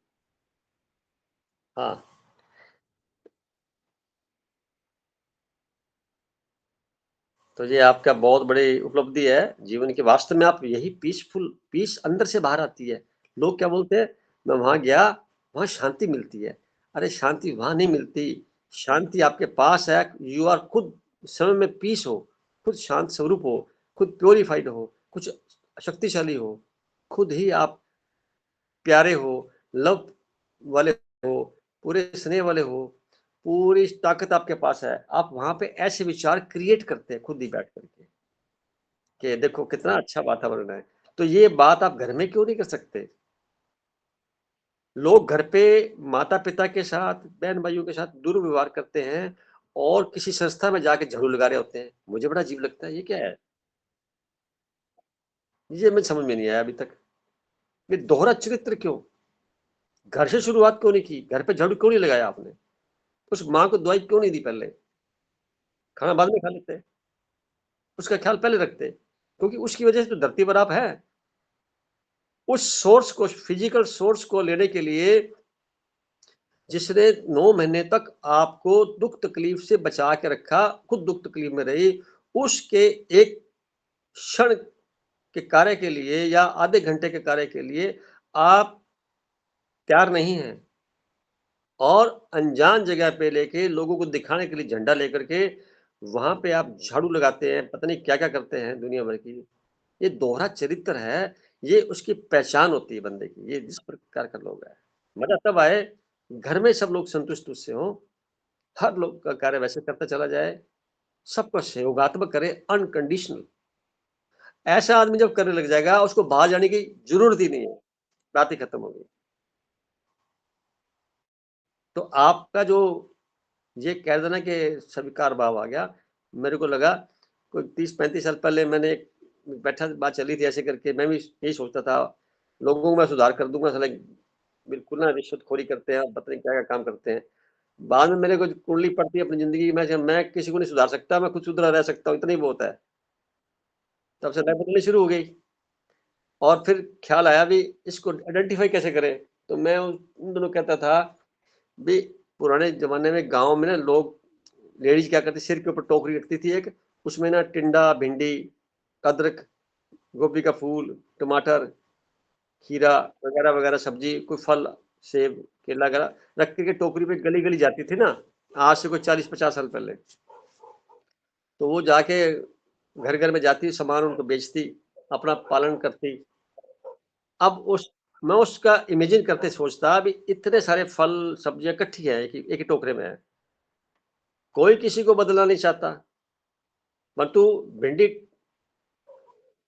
हाँ, तो ये आपका बहुत बड़ी उपलब्धि है जीवन की। वास्तव में आप यही पीस अंदर से बाहर आती है। लोग क्या बोलते हैं, मैं वहाँ गया, वहाँ शांति मिलती है। अरे शांति वहाँ नहीं मिलती, शांति आपके पास है। यू आर खुद स्वयं में पीस हो, खुद शांत स्वरूप हो, खुद प्यूरिफाइड हो, कुछ शक्तिशाली हो, खुद ही आप प्यारे हो, लव वाले हो, पूरे स्नेह वाले हो, पूरी ताकत आपके पास है। आप वहाँ पे ऐसे विचार क्रिएट करते हैं खुद ही बैठ करके, कि देखो कितना अच्छा वातावरण है। तो ये बात आप घर में क्यों नहीं कर सकते? लोग घर पे माता-पिता के साथ, बहन-भाइयों के साथ दुर्व्यवहार करते हैं और किसी संस्था में जाके झाड़ू लगा रहे होते हैं। मुझे बड़ा अजीब लगता है, ये क्या है? ये मुझे समझ में नहीं आया अभी तक। ये दोहरा चरित्र क्यों? घर से शुरुआत क्यों नहीं की? घर पे झाड़ू क्यों नहीं लगाया आपने? उस माँ को दवाई क्यों नहीं दी पहले? खाना बाद में खा लेते, उसका ख्याल पहले रखते, क्योंकि उसकी वजह से तो धरती पर आप हैं। उस सोर्स को, फिजिकल सोर्स को लेने के लिए, जिसने 9 महीने तक आपको दुख तकलीफ से बचा के रखा, खुद दुख तकलीफ में रही, उसके एक क्षण के कार्य के लिए या आधे घंटे के कार्य के लिए आप तैयार नहीं हैं, और अनजान जगह पे लेके लोगों को दिखाने के लिए झंडा लेकर के वहां पे आप झाड़ू लगाते हैं, पता नहीं क्या क्या करते हैं दुनिया भर की। ये दोहरा चरित्र है, ये उसकी पहचान होती है बंदे की, ये जिस प्रकार का लोग है। मजा तब आए, घर में सब लोग संतुष्ट उससे हो, हर लोग का कार्य वैसे करता चला जाए, सबको सहयोगात्मक करे, अनकंडीशनल। ऐसा आदमी जब करने लग जाएगा, उसको बाहर जाने की जरूरत ही नहीं है, बात ही खत्म हो गई। तो आपका जो ये कह देना कि स्वीकार भाव आ गया, मेरे को लगा कोई 30-35 साल पहले मैंने बैठा, बात चली थी ऐसे करके, मैं भी यही सोचता था, लोगों को मैं सुधार कर दूंगा, साले बिल्कुल ना रिश्वतखोरी करते हैं, पता नहीं क्या क्या काम करते हैं। बाद में मेरे को कुंडली पड़ती है अपनी जिंदगी की, मैं किसी को नहीं सुधार सकता, मैं खुद सुधरा रह सकता हूँ, इतना ही बहुत है। तब से लाइफ बदलनी शुरू हो गई, और फिर ख्याल आया भी इसको आइडेंटिफाई कैसे करें। तो मैं उन दोनों कहता था भी, पुराने जमाने में गांव में ना लोग, लेडीज क्या करती, सिर के ऊपर टोकरी रखती थी एक, उसमें ना टिंडा, भिंडी, अदरक, गोभी का फूल, टमाटर, खीरा वगैरह वगैरह सब्जी, कोई फल, सेब, केला वगैरह रख के टोकरी पे गली गली जाती थी ना, आज से कोई 40-50 साल पहले। तो वो जाके घर घर में जाती, सामान उनको बेचती, अपना पालन करती। अब उस मैं उसका इमेजिन करते सोचता भी, इतने सारे फल सब्जियां इकट्ठी है, एक ही टोकरे में है, कोई किसी को बदलना नहीं चाहता। परंतु भिंडी,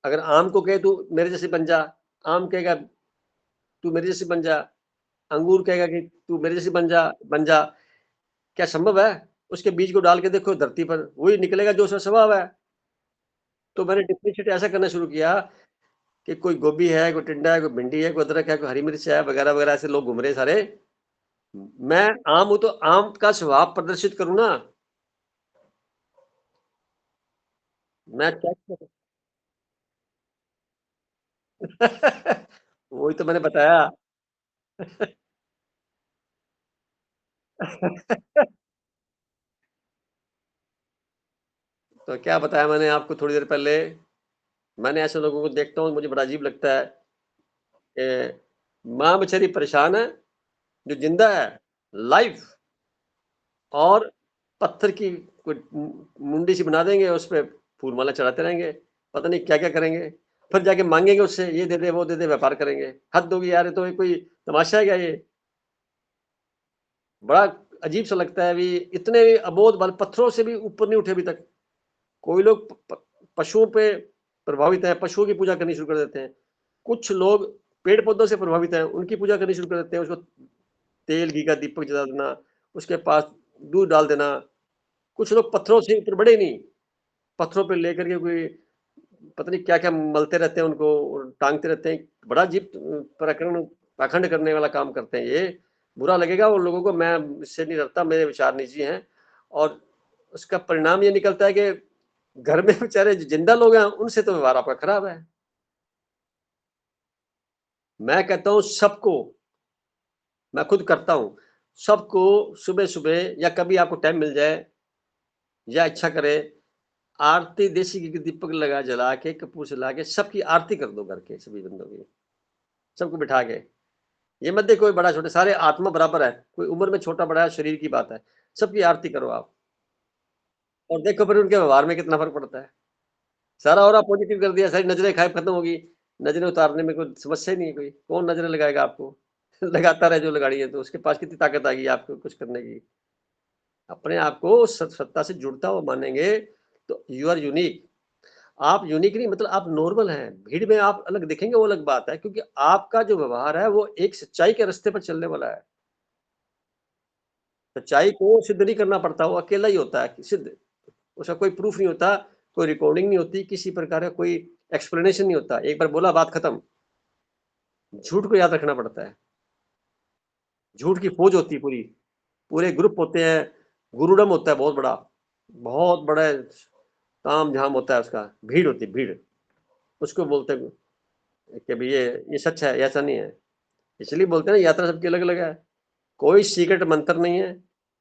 अगर आम को कहे तू मेरे जैसे बन जा, आम कहेगा तू मेरे जैसे बन जा, अंगूर कहेगा कि तू मेरे जैसे बन जा। क्या संभव है? उसके बीज को डाल के देखो धरती पर, वही निकलेगा जो उसका स्वभाव है। तो मैंने डिफ्रेंशिएट ऐसा करना शुरू किया कि कोई गोभी है, कोई टिंडा है, कोई भिंडी है, कोई अदरक है, कोई हरी मिर्च है, वगैरह वगैरह, ऐसे लोग घूम रहे सारे। मैं आम हूं तो आम का स्वभाव प्रदर्शित करूं ना, मैं क्या वही तो मैंने बताया। तो क्या बताया मैंने आपको थोड़ी देर पहले, मैंने ऐसे लोगों को देखता हूँ, मुझे बड़ा अजीब लगता है कि माँ बेचारी परेशान है, जो जिंदा है, लाइफ, और पत्थर की कोई मुंडी सी बना देंगे, उस पे फूल माला चढ़ाते रहेंगे, पता नहीं क्या क्या करेंगे, फिर जाके मांगेंगे उससे, ये दे दे वो दे दे, व्यापार करेंगे। हद होगी यार, ये तो कोई तमाशा है क्या ये? बड़ा अजीब सा लगता है भी, इतने भी अबोध बाल पत्थरों से भी ऊपर नहीं उठे अभी तक। कोई लोग पशुओं पे प्रभावित है, पशुओं की पूजा करनी शुरू कर देते हैं। कुछ लोग पेड़ पौधों से प्रभावित हैं, उनकी पूजा करनी शुरू कर देते हैं, उसको तेल घी का दीपक जला देना, उसके पास दूध डाल देना। कुछ लोग पत्थरों से ऊपर बढ़े नहीं, पत्थरों पे लेकर के कोई पता नहीं क्या क्या मलते रहते हैं, उनको और टांगते रहते हैं। बड़ा अजीब प्रकरण, पाखंड करने वाला काम करते हैं ये। बुरा लगेगा उन लोगों को, मैं इससे नहीं डरता, मेरे विचार निजी हैं, और उसका परिणाम ये निकलता है कि घर में बेचारे जो जिंदा लोग हैं उनसे तो व्यवहार आपका खराब है। मैं कहता हूँ सबको, मैं खुद करता हूँ, सबको सुबह-सुबह या कभी आपको टाइम मिल जाए या इच्छा करे, आरती देसी घी के दीपक लगा जला के, कपूर जला के सबकी आरती कर दो घर के सभी बंदों की, सबको बिठा के। ये मत देखो कोई बड़ा छोटा, सारे आत्मा बराबर है, कोई उम्र में छोटा बड़ा है, शरीर की बात है, सबकी आरती करो आप, और देखो फिर उनके व्यवहार में कितना फर्क पड़ता है। सारा और पॉजिटिव कर दिया, सारी नजरें खाए खत्म होगी, नजरें उतारने में कोई समस्या ही नहीं है, कोई कौन नजरें लगाएगा आपको लगाता रहे जो लगानी है, तो उसके पास कितनी ताकत आ गई आपको कुछ करने की। अपने आप को सत्ता से जुड़ता हुआ मानेंगे तो यू आर यूनिक। आप यूनिक नहीं, मतलब आप नॉर्मल हैं, भीड़ में आप अलग दिखेंगे वो अलग बात है, क्योंकि आपका जो व्यवहार है वो एक सच्चाई के रास्ते पर चलने वाला है। सच्चाई को सिद्ध नहीं करना पड़ता, वो अकेला ही होता है सिद्ध, उसका कोई प्रूफ नहीं होता, कोई रिकॉर्डिंग नहीं होती, किसी प्रकार का कोई एक्सप्लेनेशन नहीं होता, एक बार बोला बात खत्म। झूठ को याद रखना पड़ता है, झूठ की फौज होती है पूरी, पूरे ग्रुप होते हैं, गुरुडम होता है बहुत बड़ा ताम झाम होता है, उसका भीड़ होती है, भीड़ उसको बोलते हैं कि भाई ये सच है, ऐसा नहीं है। इसलिए बोलते हैं ना यात्रा सबकी अलग अलग है, कोई सीक्रेट मंत्र नहीं है,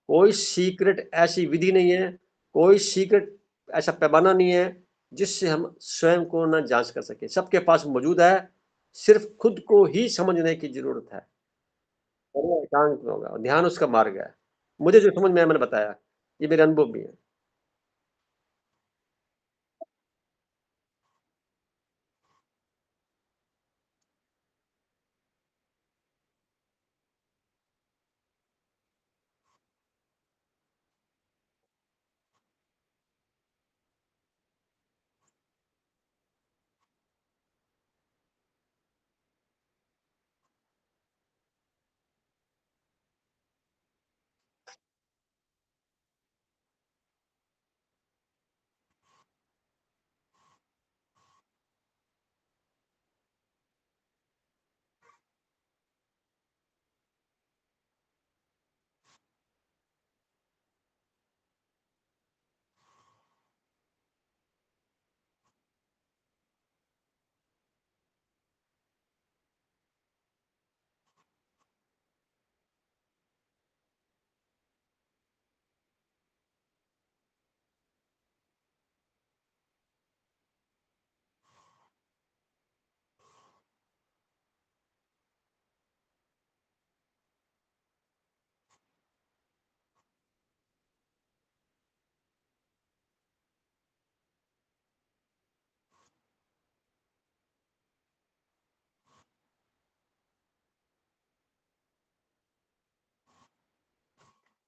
कोई सीक्रेट ऐसी विधि नहीं है, कोई सीक्रेट ऐसा पैमाना नहीं है जिससे हम स्वयं को ना जांच कर सके, सबके पास मौजूद है, सिर्फ खुद को ही समझने की जरूरत है, और वो एकांत में होगा, ध्यान उसका मार्ग है। मुझे जो समझ में आया मैंने बताया, ये मेरे अनुभव भी है।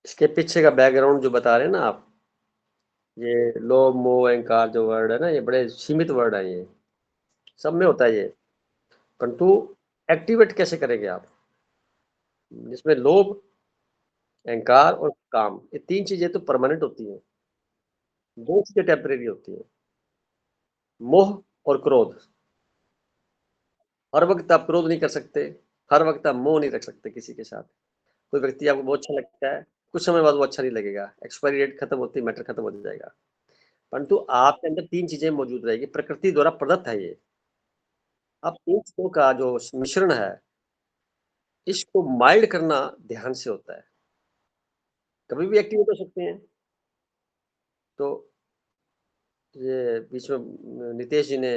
इसके पीछे का बैकग्राउंड जो बता रहे हैं ना आप, ये लोभ मोह अहंकार जो वर्ड है ना, ये बड़े सीमित वर्ड है, ये सब में होता है ये, परंतु एक्टिवेट कैसे करेंगे आप, जिसमें लोभ अहंकार और काम, ये तीन चीजें तो परमानेंट होती हैं, दो चीजें टेम्परेरी होती हैं, मोह और क्रोध। हर वक्त आप क्रोध नहीं कर सकते, हर वक्त आप मोह नहीं रख सकते किसी के साथ। कोई व्यक्ति आपको बहुत अच्छा लगता है, कुछ समय बाद वो अच्छा नहीं लगेगा, एक्सपायरी डेट खत्म होती है, मैटर खत्म हो जाएगा, परंतु आपके अंदर तीन चीजें मौजूद रहेगी, प्रकृति द्वारा प्रदत्त है ये। अब इन चीजों का जो मिश्रण है, इसको माइल्ड करना ध्यान से होता है, कभी भी एक्टिवेट हो सकते हैं। तो ये बीच में नितेश जी ने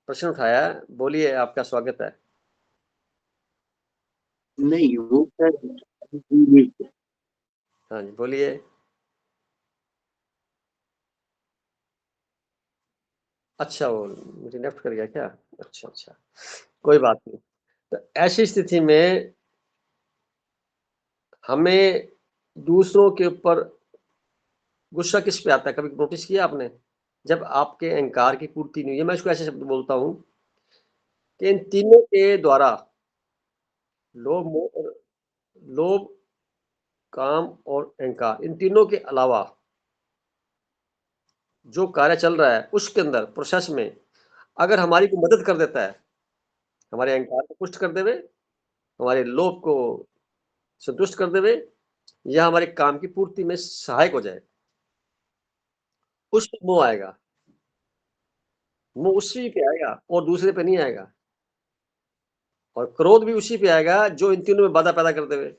प्रश्न उठाया, बोलिए, आपका स्वागत है। नहीं वो हाँ जी, बोलिए। अच्छा, वो रिनेक्ट कर गया क्या? अच्छा अच्छा, कोई बात नहीं। तो ऐसी स्थिति में हमें दूसरों के ऊपर गुस्सा किस पे आता है, कभी नोटिस किया आपने? जब आपके अहंकार की पूर्ति नहीं हुई है, मैं इसको ऐसे शब्द बोलता हूँ कि इन तीनों के द्वारा लोभ मोह और लोभ, काम और अहंकार, इन तीनों के अलावा जो कार्य चल रहा है उसके अंदर प्रोसेस में अगर हमारी को मदद कर देता है, हमारे अहंकार को पुष्ट कर देवे, हमारे लोभ को संतुष्ट कर देवे या हमारे काम की पूर्ति में सहायक हो जाए, उस पर मोह आएगा। मोह उसी पे आएगा और दूसरे पे नहीं आएगा। और क्रोध भी उसी पे आएगा जो इन तीनों में बाधा पैदा कर देवे।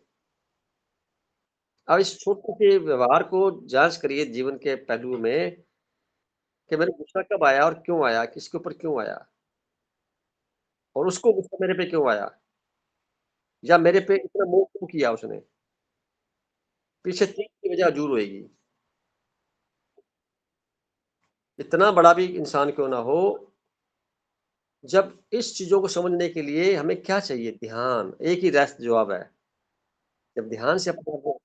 अब इस छोटे से व्यवहार को जांच करिए जीवन के पहलुओं में कि मेरे गुस्सा कब आया और क्यों आया, किसके ऊपर क्यों आया, और उसको गुस्सा मेरे पे क्यों आया, या मेरे पे इतना मोह क्यों किया उसने। पीछे चीज की वजह जरूर होगी। इतना बड़ा भी इंसान क्यों ना हो, जब इस चीजों को समझने के लिए हमें क्या चाहिए? ध्यान। एक ही रास्त जवाब है। जब ध्यान से अपने आप को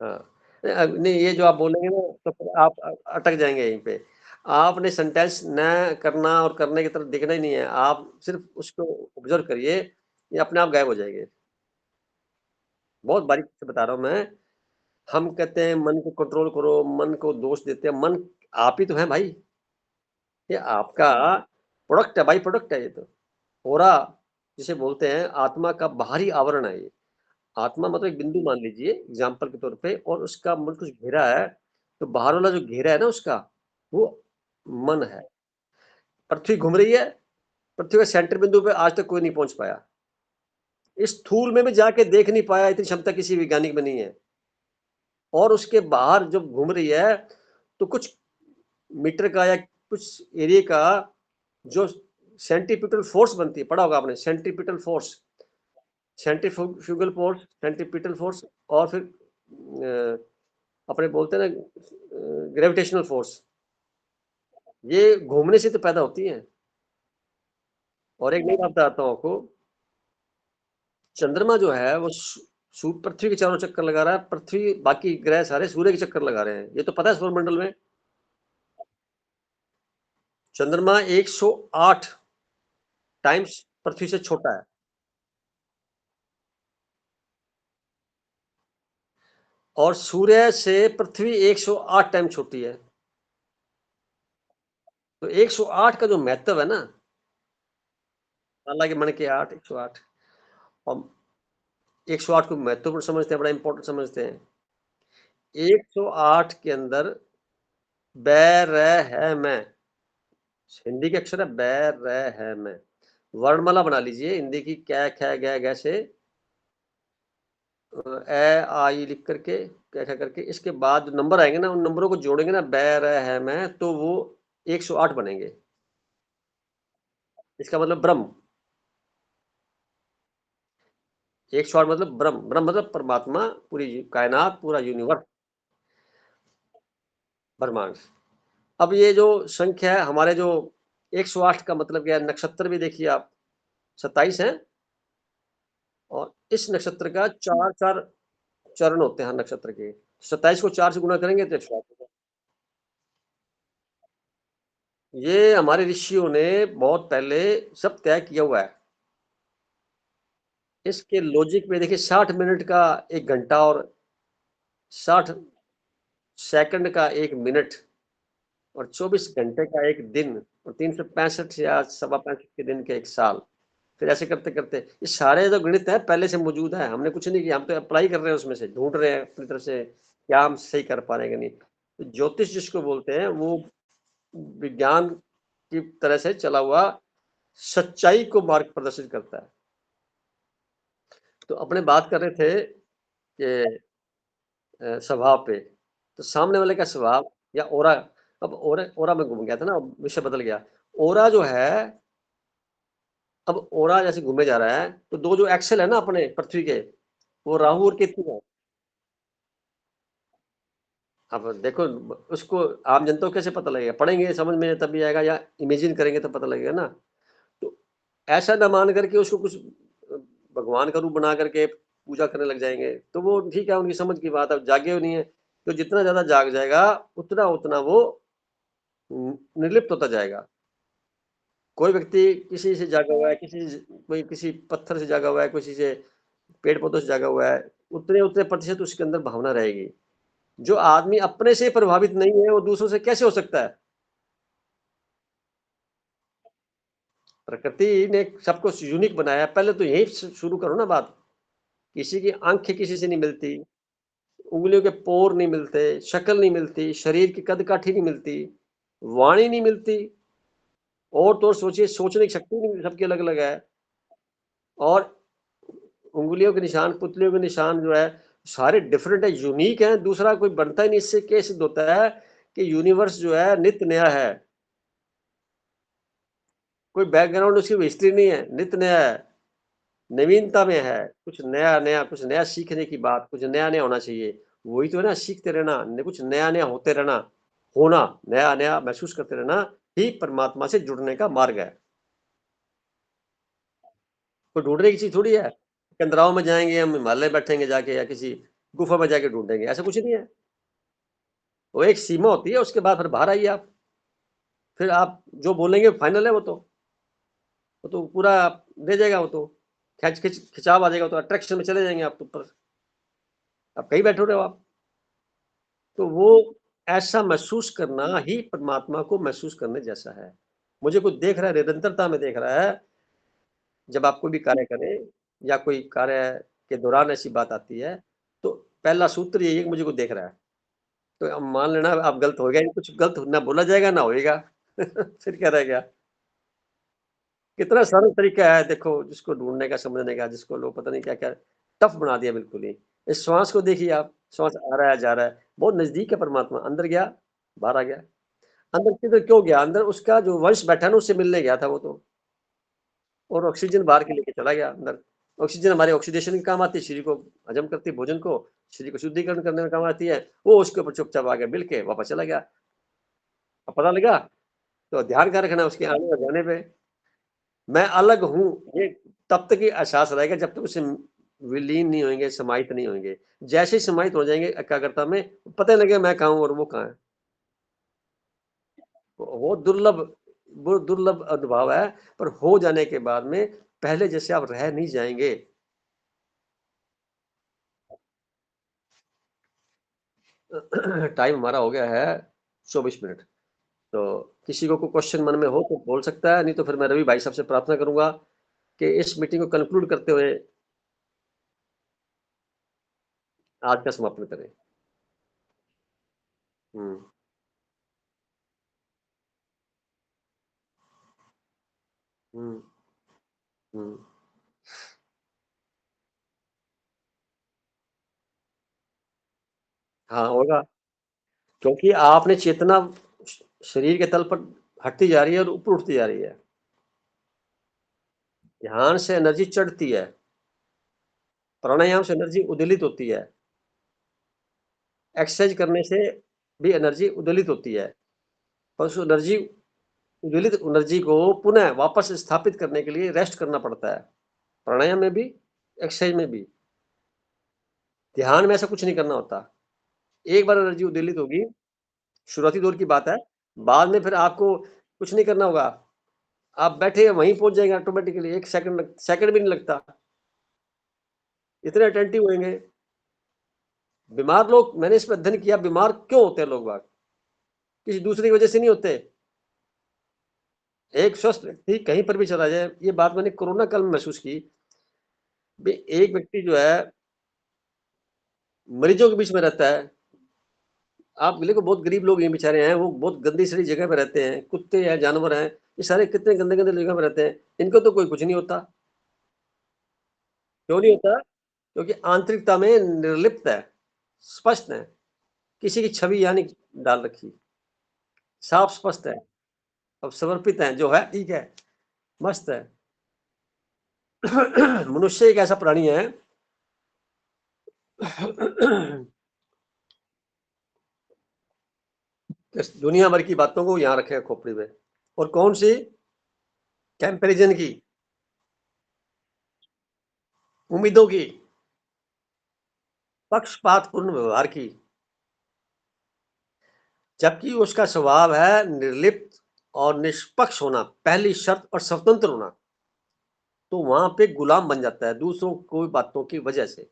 हाँ, नहीं ये जो आप बोलेंगे ना तो फिर आप अटक जाएंगे यहीं पे। आपने सेंटेंस न करना और करने की तरफ देखना ही नहीं है, आप सिर्फ उसको ऑब्जर्व करिए, ये अपने आप गायब हो जाएंगे। बहुत बारीकी से बता रहा हूँ मैं। हम कहते हैं मन को कंट्रोल करो, मन को दोष देते हैं, मन आप ही तो है भाई। ये आपका प्रोडक्ट है, बाई प्रोडक्ट है ये तो। ओरा जिसे बोलते हैं, आत्मा का बाहरी आवरण है ये। आत्मा मतलब एक बिंदु मान लीजिए एग्जाम्पल के तौर पे, और उसका मन कुछ घेरा है, तो बाहर वाला जो घेरा है ना उसका, वो मन है। पृथ्वी घूम रही है, पृथ्वी के सेंटर बिंदु पे आज तक कोई नहीं पहुंच पाया। इस स्थूल में भी जाके देख नहीं पाया, इतनी क्षमता किसी वैज्ञानिक में नहीं है। और उसके बाहर जब घूम रही है तो कुछ मीटर का या कुछ एरिया का जो सेंट्रीपिटल फोर्स बनती है, पढ़ा होगा आपने, centripetal force, centrifugal force, centripetal force, और फिर अपने बोलते हैं ना ग्रेविटेशनल फोर्स, ये घूमने से तो पैदा होती हैं। और एक नई बात बताता हूँ आपको, चंद्रमा जो है वो पृथ्वी के चारों चक्कर लगा रहा है, पृथ्वी बाकी ग्रह सारे सूर्य के चक्कर लगा रहे हैं, ये तो पता है सौरमंडल में। चंद्रमा 108 टाइम्स पृथ्वी से छोटा है, और सूर्य से पृथ्वी 108 टाइम छोटी है। तो 108 का जो महत्व है ना, हालांकि मन के 8 108, और 108 को महत्वपूर्ण समझते हैं, बड़ा इंपॉर्टेंट समझते हैं। 108 के अंदर बै रै है मैं, हिंदी के अक्षर है बै रै है मैं, वर्णमाला बना लीजिए हिंदी की, कै ख ग ग से ए आई लिख करके, कै ख करके, इसके बाद जो नंबर आएंगे ना, उन नंबरों को जोड़ेंगे ना, बै रै है मैं, तो वो 108 बनेंगे। इसका मतलब ब्रह्म। 108 मतलब ब्रह्म, ब्रह्म मतलब परमात्मा, पूरी कायनात, पूरा यूनिवर्स, ब्रह्मांड। अब ये जो संख्या है हमारे, जो 108 का मतलब क्या है, नक्षत्र भी देखिए आप, 27 है, और इस नक्षत्र का 4 चरण होते हैं हर नक्षत्र के। 27 को 4 से गुणा करेंगे तो 108 होगा। ये हमारे ऋषियों ने बहुत पहले सब तय किया हुआ है। इसके लॉजिक में देखिए, 60 मिनट का 1 घंटा, और 60 सेकंड का 1 मिनट, और 24 घंटे का 1 दिन, और 365 या 65 के दिन के 1 साल। फिर ऐसे करते करते ये सारे जो गणित है पहले से मौजूद है, हमने कुछ नहीं किया, हम तो अप्लाई कर रहे हैं, उसमें से ढूंढ रहे हैं अपनी तरफ से क्या हम सही कर पा रहे हैं कि नहीं। तो ज्योतिष जिसको बोलते हैं, वो विज्ञान की तरह से चला हुआ सच्चाई को मार्ग प्रदर्शित करता है। तो अपने बात कर रहे थे कि स्वभाव पे, तो सामने वाले का स्वभाव या ओरा, अब ओरा ओरा में घूम गया था ना, विषय बदल गया। ओरा जो है, अब ओरा जैसे घूमे जा रहा है, तो दो जो एक्सेल है ना अपने पृथ्वी के, वो राहु और केतु है। अब देखो, उसको आम जनता को कैसे पता लगेगा? पढ़ेंगे समझ में तभी आएगा, या इमेजिन करेंगे तो पता लगेगा ना। तो ऐसा ना मान करके उसको कुछ भगवान का रूप बना करके पूजा करने लग जाएंगे, तो वो ठीक है, उनकी समझ की बात है, जागे हुए नहीं है। तो जितना ज्यादा जाग जाएगा, उतना उतना वो निर्लिप्त होता जाएगा। कोई व्यक्ति किसी से जागा हुआ है, कोई किसी पत्थर से जागा हुआ है, किसी से पेड़ पौधों से जागा हुआ है, उतने उतने प्रतिशत उसके अंदर भावना रहेगी। जो आदमी अपने से प्रभावित नहीं है, वो दूसरों से कैसे हो सकता है? प्रकृति ने सबको यूनिक बनाया। पहले तो यही शुरू करो ना बात। किसी की आंखें किसी से नहीं मिलती, उंगलियों के पोर नहीं मिलते, शक्ल नहीं मिलती, शरीर की कद-काठी नहीं मिलती, वाणी नहीं मिलती, और तो और सोचिए सोचने की शक्ति नहीं सबकी अलग-अलग है। और उंगलियों के निशान, पुतलियों के निशान जो है सारे डिफरेंट है, यूनिक हैं। दूसरा कोई बनता ही नहीं। इससे क्या सिद्ध होता है कि यूनिवर्स जो है नित्य नया है। कोई बैकग्राउंड उसकी हिस्ट्री नहीं है, नित्य नया है, नवीनता में है। कुछ नया-नया, कुछ नया सीखने की बात, कुछ नया-नया होना चाहिए। वही तो है ना, सीखते रहना, कुछ नया-नया होते रहना, होना, नया-नया महसूस करते रहना ही परमात्मा से जुड़ने का मार्ग है। कोई ढूँढने की चीज़ थोड़ी है। कंदराओं में जाएँगे हम, हिमालय बैठेंगे जाके या किसी गुफा में जाके ढूँढेंगे, ऐसा कुछ नहीं है। वो एक सीमा होती है, उसके बाद फिर बाहर आइए आप। फिर आप जो बोलेंगे फाइनल है वो तो। वो तो पूरा दे जाएगा वो तो। खिंचाव आ जाएगा, तो अट्रैक्शन में चले जाएँगे आप तो ऊपर। आप कहीं बैठे रहे हो आप। तो वो ऐसा महसूस करना ही परमात्मा को महसूस करने जैसा है। मुझे कुछ देख रहा है, निरंतरता में देख रहा है। जब आप कोई भी कार्य करें या कोई कार्य के दौरान ऐसी बात आती है, तो पहला सूत्र यही है कि मुझे कोई देख रहा है। तो अब मान लेना आप गलत हो गया, कुछ गलत ना बोला जाएगा ना होएगा। फिर क्या रह गया? कितना सरल तरीका है देखो, जिसको ढूँढने का, समझने का, जिसको लोग पता नहीं क्या-क्या टफ बना दिया बिल्कुल ही। इस श्वास को देखिए आप, श्वास आ रहा है, जा रहा है, बहुत नज़दीक है परमात्मा, अंदर गया, बाहर आ गया। अंदर किधर क्यों गया? अंदर उसका जो वंश बैठा ना, उससे मिलने गया था वो तो, और ऑक्सीजन बाहर के लेके चला गया अंदर। ऑक्सीजन हमारे ऑक्सीडेशन के काम आती है, शरीर को हजम करती है भोजन को, शरीर को शुद्धिकरण करने में काम आती है। वो उसके ऊपर चुपचाप आ गया, मिल के वापस चला गया। अब पता लगा? तो ध्यान क्या रखना उसके आने और जाने पे। मैं अलग हूँ, ये तब तक ही एहसास रहेगा जब तक उसमें विलीन नहीं होंगे, समाहित नहीं होंगे। जैसे ही समाहित हो जाएँगे एकाग्रता में, पता ही लगेगा मैं कहाँ हूँ और वो कहाँ है। वो दुर्लभ, वो दुर्लभ अनुभव है, पर हो जाने के बाद में पहले जैसे आप रह नहीं जाएँगे। टाइम हमारा हो गया है 24 मिनट। तो किसी को कोई क्वेश्चन मन में हो तो बोल सकता है, नहीं तो फिर मैं रवि भाई साहब से प्रार्थना करूँगा कि इस मीटिंग को कंक्लूड करते हुए आज का समापन करें। हुँ, हुँ, हुँ। हाँ, होगा, क्योंकि आपने चेतना श शरीर के तल पर हटती जा रही है और ऊपर उठती जा रही है। ध्यान से एनर्जी चढ़ती है, प्राणायाम से एनर्जी उद्वेलित होती है, एक्सरसाइज करने से भी एनर्जी उद्वेलित होती है। और उस एनर्जी, उद्वेलित एनर्जी को पुनः वापस स्थापित करने के लिए रेस्ट करना पड़ता है। प्राणायाम में भी, एक्सरसाइज में भी। ध्यान में ऐसा कुछ नहीं करना होता। एक बार एनर्जी उद्वेलित होगी, शुरुआती दौर की बात है, बाद में फिर आपको कुछ नहीं करना होगा। आप बैठे वहीं पहुँच जाएँगे ऑटोमैटिकली, 1 सेकंड भी नहीं लगता। इतने अटेंटिव होएँगे। बीमार लोग, मैंने इस पे अध्ययन किया, बीमार क्यों होते हैं लोग बाग? किसी दूसरे की वजह से नहीं होते। एक स्वस्थ व्यक्ति कहीं पर भी चला जाए, ये बात मैंने कोरोना काल में महसूस की। भई एक व्यक्ति जो है मरीजों के बीच में रहता है। आप देखो बहुत गरीब लोग हैं बेचारे हैं, वो बहुत गंदी सड़ी जगह पे रहते हैं, कुत्ते हैं, जानवर हैं, ये सारे कितने गंदे-गंदे जगह पे रहते हैं। इनको तो कोई कुछ नहीं होता। क्यों नहीं होता? क्योंकि आंतरिकता में निर्लिप्त है, स्पष्ट है, किसी की छवि यहाँ नहीं डाल रखी, साफ स्पष्ट है, अब समर्पित हैं, जो है ठीक है, मस्त है। मनुष्य एक ऐसा प्राणी है इस दुनिया भर की बातों को यहाँ रखेगा खोपड़ी में। और कौन सी? कंपैरिजन की, उम्मीदों की, पक्षपातपूर्ण व्यवहार की। जबकि उसका स्वभाव है निर्लिप्त और निष्पक्ष होना, पहली शर्त, और स्वतंत्र होना। तो वहाँ पे गुलाम बन जाता है दूसरों को बातों की वजह से।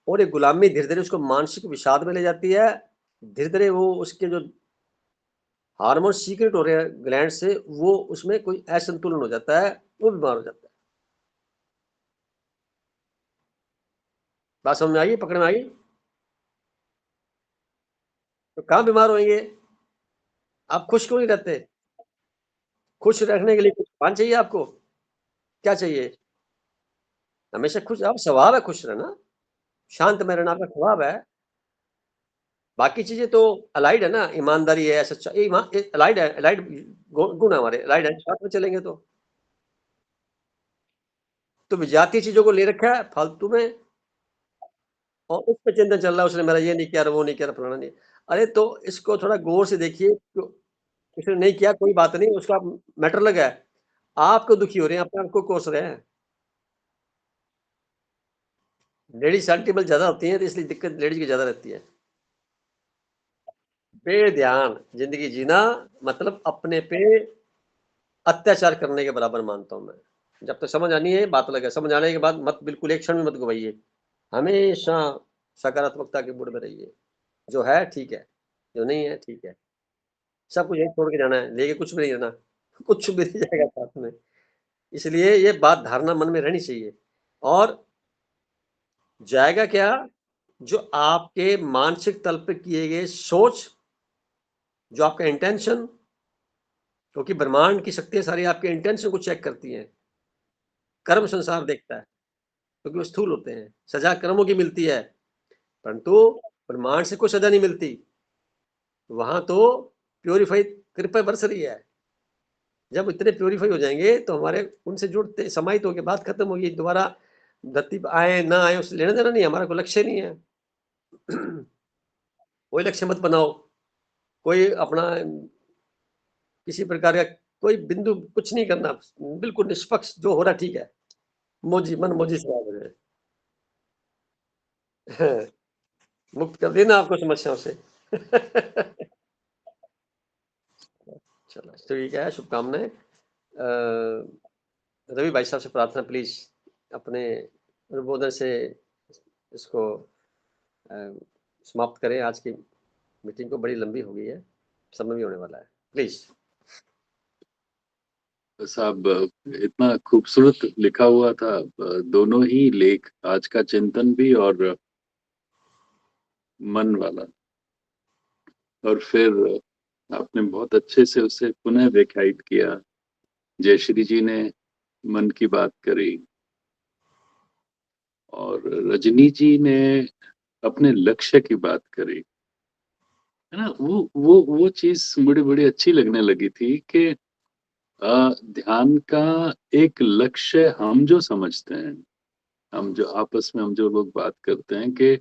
और ये गुलामी धीरे-धीरे उसको मानसिक विषाद में ले जाती है। धीरे-धीरे वो उसके जो हार्मोन सीक्रेट हो रहे हैं ग्लैंड से, वो उसमें कोई असंतुलन हो जाता है, वो बीमार हो जाता है। बात समझ में आई, पकड़ में आई? तो कहाँ बीमार होंगे? आप खुश क्यों नहीं रहते? खुश रखने के लिए कुछ पान चाहिए आपको? क्या चाहिए? हमेशा खुश, आप स्वभाव है खुश रहना, शांत में रहना आपका स्वभाव है। बाकी चीजें तो अलाइड है ना, ईमानदारी है, सच्चा अलाइड है, अलाइड गुण है हमारे, अलाइड है, साथ में चलेंगे तो विजातीय चीजों को ले रखा है फालतू में, और उस पे चिंतन चल रहा है, उसने मेरा ये नहीं किया, वो नहीं किया, फलाना नहीं। अरे तो इसको थोड़ा गौर से देखिए, उसने नहीं किया कोई बात नहीं, उसका मैटर लगा है, आपको दुखी हो रहे हैं, अपने आप को कोस रहे हैं। लेडीज सेंटिबल ज्यादा होती हैं, तो इसलिए दिक्कत लेडीज की ज्यादा रहती है। बेध्यान जिंदगी जीना मतलब अपने पे अत्याचार करने के बराबर मानता हूं मैं। जब तक समझ आनी है बात लगे, समझ आने के बाद मत, बिल्कुल एक क्षण में मत गवाइए, हमेशा सकारात्मकता के मूड में रहिए। जो है ठीक है, जो नहीं है ठीक है, सब कुछ यही छोड़ के जाना है, लेके कुछ भी नहीं रहना, कुछ भी नहीं जाएगा साथ में। इसलिए ये बात धारणा मन में रहनी चाहिए। और जाएगा क्या? जो आपके मानसिक तल पे किए गए सोच, जो आपका इंटेंशन, क्योंकि ब्रह्मांड की शक्तियां सारी आपके इंटेंशन को चेक करती हैं। कर्म संसार देखता है, क्योंकि वो स्थूल होते हैं, सजा कर्मों की मिलती है, परंतु ब्रह्मांड से कोई सजा नहीं मिलती। वहां तो प्योरीफाई कृपा बरस रही है। जब इतने प्योरीफाई हो जाएंगे तो हमारे उनसे जुड़ते समाहित होके बात खत्म होगी, दोबारा धरती पर आए ना आए उससे लेना देना नहीं, हमारा कोई लक्ष्य नहीं है। कोई लक्ष्य मत बनाओ, कोई अपना किसी प्रकार का कोई बिंदु कुछ नहीं करना, बिल्कुल निष्पक्ष, जो हो रहा ठीक है, मौजी मन मौजी से हो जाए। मुक्त कर देना आपको समस्याओं से। चलो ठीक है, शुभकामनाएं। रवि भाई साहब से प्रार्थना, प्लीज अपने अनुबोधन से इसको समाप्त करें। आज की मीटिंग को बड़ी लंबी हो गई है, समय भी होने वाला है, प्लीज। साहब इतना खूबसूरत लिखा हुआ था दोनों ही लेख, आज का चिंतन भी और मन वाला, और फिर आपने बहुत अच्छे से उसे पुनः व्याख्यायित किया। जयश्री जी ने मन की बात करी और रजनी जी ने अपने लक्ष्य की बात करी, है ना। वो चीज मुझे बड़ी अच्छी लगने लगी थी कि ध्यान का एक लक्ष्य हम जो समझते हैं, हम जो आपस में हम जो लोग बात करते हैं कि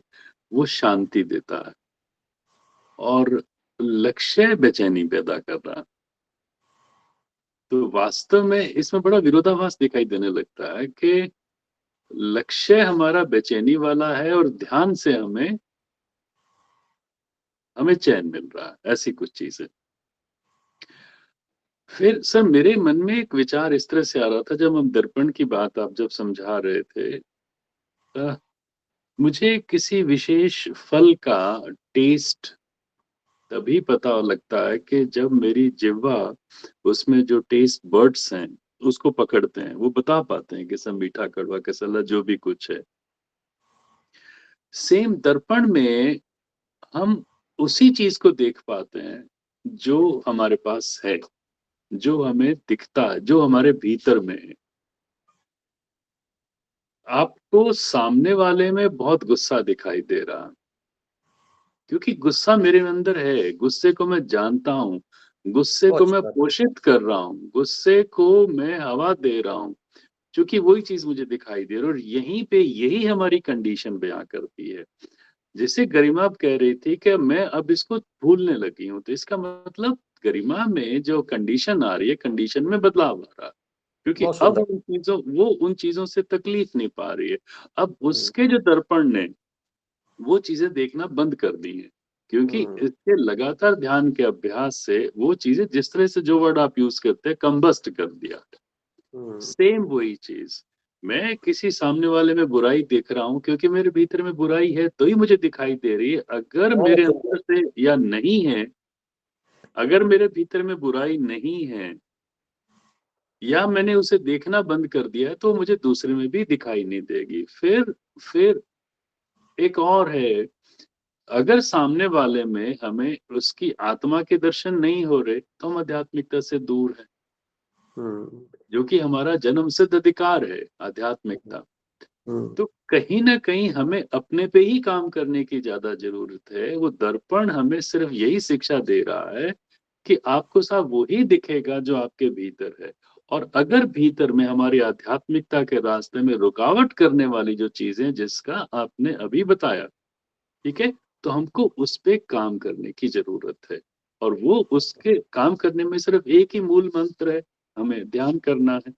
वो शांति देता है, और लक्ष्य बेचैनी पैदा कर रहा है। तो वास्तव में इसमें बड़ा विरोधाभास दिखाई देने लगता है कि लक्ष्य हमारा बेचैनी वाला है और ध्यान से हमें चैन मिल रहा है, ऐसी कुछ चीज है। फिर सर मेरे मन में एक विचार इस तरह से आ रहा था, जब हम दर्पण की बात आप जब समझा रहे थे, मुझे किसी विशेष फल का टेस्ट तभी पता लगता है कि जब मेरी जिह्वा उसमें जो टेस्ट बर्ड्स हैं उसको पकड़ते हैं, वो बता पाते हैं कि सब मीठा कड़वा कसला जो भी कुछ है। सेम दर्पण में हम उसी चीज को देख पाते हैं जो हमारे पास है, जो हमें दिखता है, जो हमारे भीतर में है। आपको सामने वाले में बहुत गुस्सा दिखाई दे रहा, क्योंकि गुस्सा मेरे अंदर है, गुस्से को मैं जानता हूँ, गुस्से को मैं पोषित कर रहा हूँ, गुस्से को मैं हवा दे रहा हूँ, क्योंकि वही चीज मुझे दिखाई दे रही है। और यहीं पे यही हमारी कंडीशन बयां करती है। जैसे गरिमा आप कह रही थी कि मैं अब इसको भूलने लगी हूँ, तो इसका मतलब गरिमा में जो कंडीशन आ रही है, कंडीशन में बदलाव आ रहा है, क्योंकि अब उन चीजों से तकलीफ नहीं पा रही है। अब उसके जो दर्पण ने वो चीजें देखना बंद कर दी है, क्योंकि इसके लगातार ध्यान के अभ्यास से वो चीजें, जिस तरह से जो वर्ड आप यूज करते हैं, कंबस्ट कर दिया। सेम वही चीज, मैं किसी सामने वाले में बुराई देख रहा हूँ क्योंकि मेरे भीतर में बुराई है, तो ही मुझे दिखाई दे रही है। अगर मेरे अंदर से या नहीं है अगर मेरे भीतर में बुराई नहीं है या मैंने उसे देखना बंद कर दिया है तो मुझे दूसरे में भी दिखाई नहीं देगी। फिर एक और है, अगर सामने वाले में हमें उसकी आत्मा के दर्शन नहीं हो रहे तो हम आध्यात्मिकता से दूर है, जो कि हमारा जन्म सिद्ध अधिकार है आध्यात्मिकता। तो कहीं ना कहीं हमें अपने पे ही काम करने की ज्यादा जरूरत है। वो दर्पण हमें सिर्फ यही शिक्षा दे रहा है कि आपको साहब वही दिखेगा जो आपके भीतर है। और अगर भीतर में हमारी आध्यात्मिकता के रास्ते में रुकावट करने वाली जो चीजें जिसका आपने अभी बताया, ठीक है, तो हमको उस पे काम करने की जरूरत है। और वो उसके काम करने में सिर्फ एक ही मूल मंत्र है, हमें ध्यान करना है।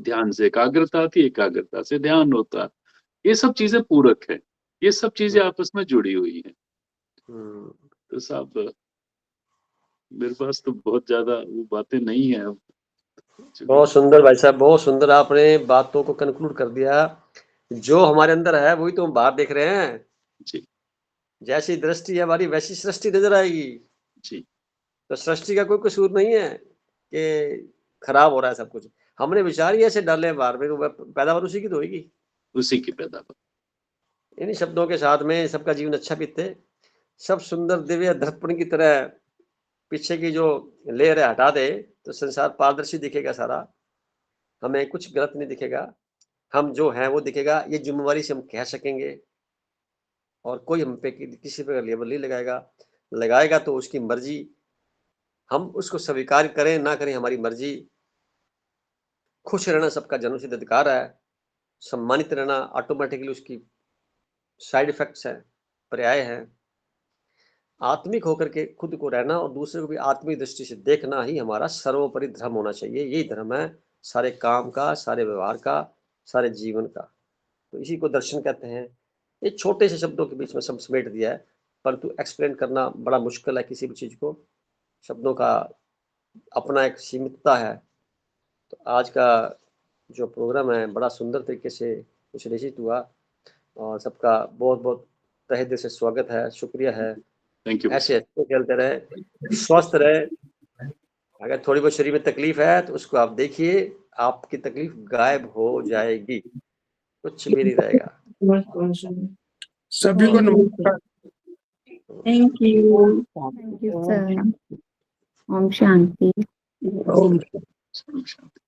ध्यान से एकाग्रता आती है, एकाग्रता से ध्यान होता है। ये सब चीजें पूरक है, ये सब चीजें आपस में जुड़ी हुई हैं। तो साहब मेरे पास तो बहुत ज्यादा वो बातें नहीं है अब। बहुत सुंदर भाई साहब, बहुत सुंदर आपने बातों को कंक्लूड कर दिया। जो हमारे अंदर है वही तो हम बाहर देख रहे हैं जी जैसी दृष्टि है हमारी वैसी सृष्टि नजर आएगी। जी तो सृष्टि का कोई कसूर नहीं है कि खराब हो रहा है सब कुछ। हमने विचार ही ऐसे डाले बाहर में, तो पैदावार उसी की तो होगी, उसी की पैदावार। इन्हीं शब्दों के साथ में सबका जीवन अच्छा बीते। सब सुंदर दिव्य दर्पण की तरह पीछे की जो लेयर है हटा दे तो संसार पारदर्शी दिखेगा सारा, हमें कुछ गलत नहीं दिखेगा, हम जो हैं वो दिखेगा। ये जिम्मेवारी से हम कह सकेंगे और कोई हम पे किसी पे लेबल नहीं लगाएगा तो उसकी मर्जी, हम उसको स्वीकार करें ना करें हमारी मर्जी। खुश रहना सबका जन्मसिद्ध अधिकार है, सम्मानित रहना ऑटोमेटिकली उसकी साइड इफेक्ट्स है, पर्याय है। आत्मिक होकर के खुद को रहना और दूसरे को भी आत्मिक दृष्टि से देखना ही हमारा सर्वोपरि धर्म होना चाहिए। यही धर्म है सारे काम का, सारे व्यवहार का, सारे जीवन का। तो इसी को दर्शन कहते हैं। ये छोटे से शब्दों के बीच में सब समेट दिया है, परंतु एक्सप्लेन करना बड़ा मुश्किल है किसी भी चीज को। शब्दों का अपना एक सीमितता है। तो आज का जो प्रोग्राम है बड़ा सुंदर तरीके से विश्लेषित हुआ और सबका बहुत बहुत तहे दिल से स्वागत है, शुक्रिया है। Thank you. ऐसे अच्छे खेलते रहे, स्वस्थ रहे। अगर थोड़ी बहुत शरीर में तकलीफ है तो उसको आप देखिए, आपकी तकलीफ गायब हो जाएगी, कुछ भी नहीं रहेगा। सभी को नमस्कार। Thank you. Thank you sir. ओम शांति। ओम शांति।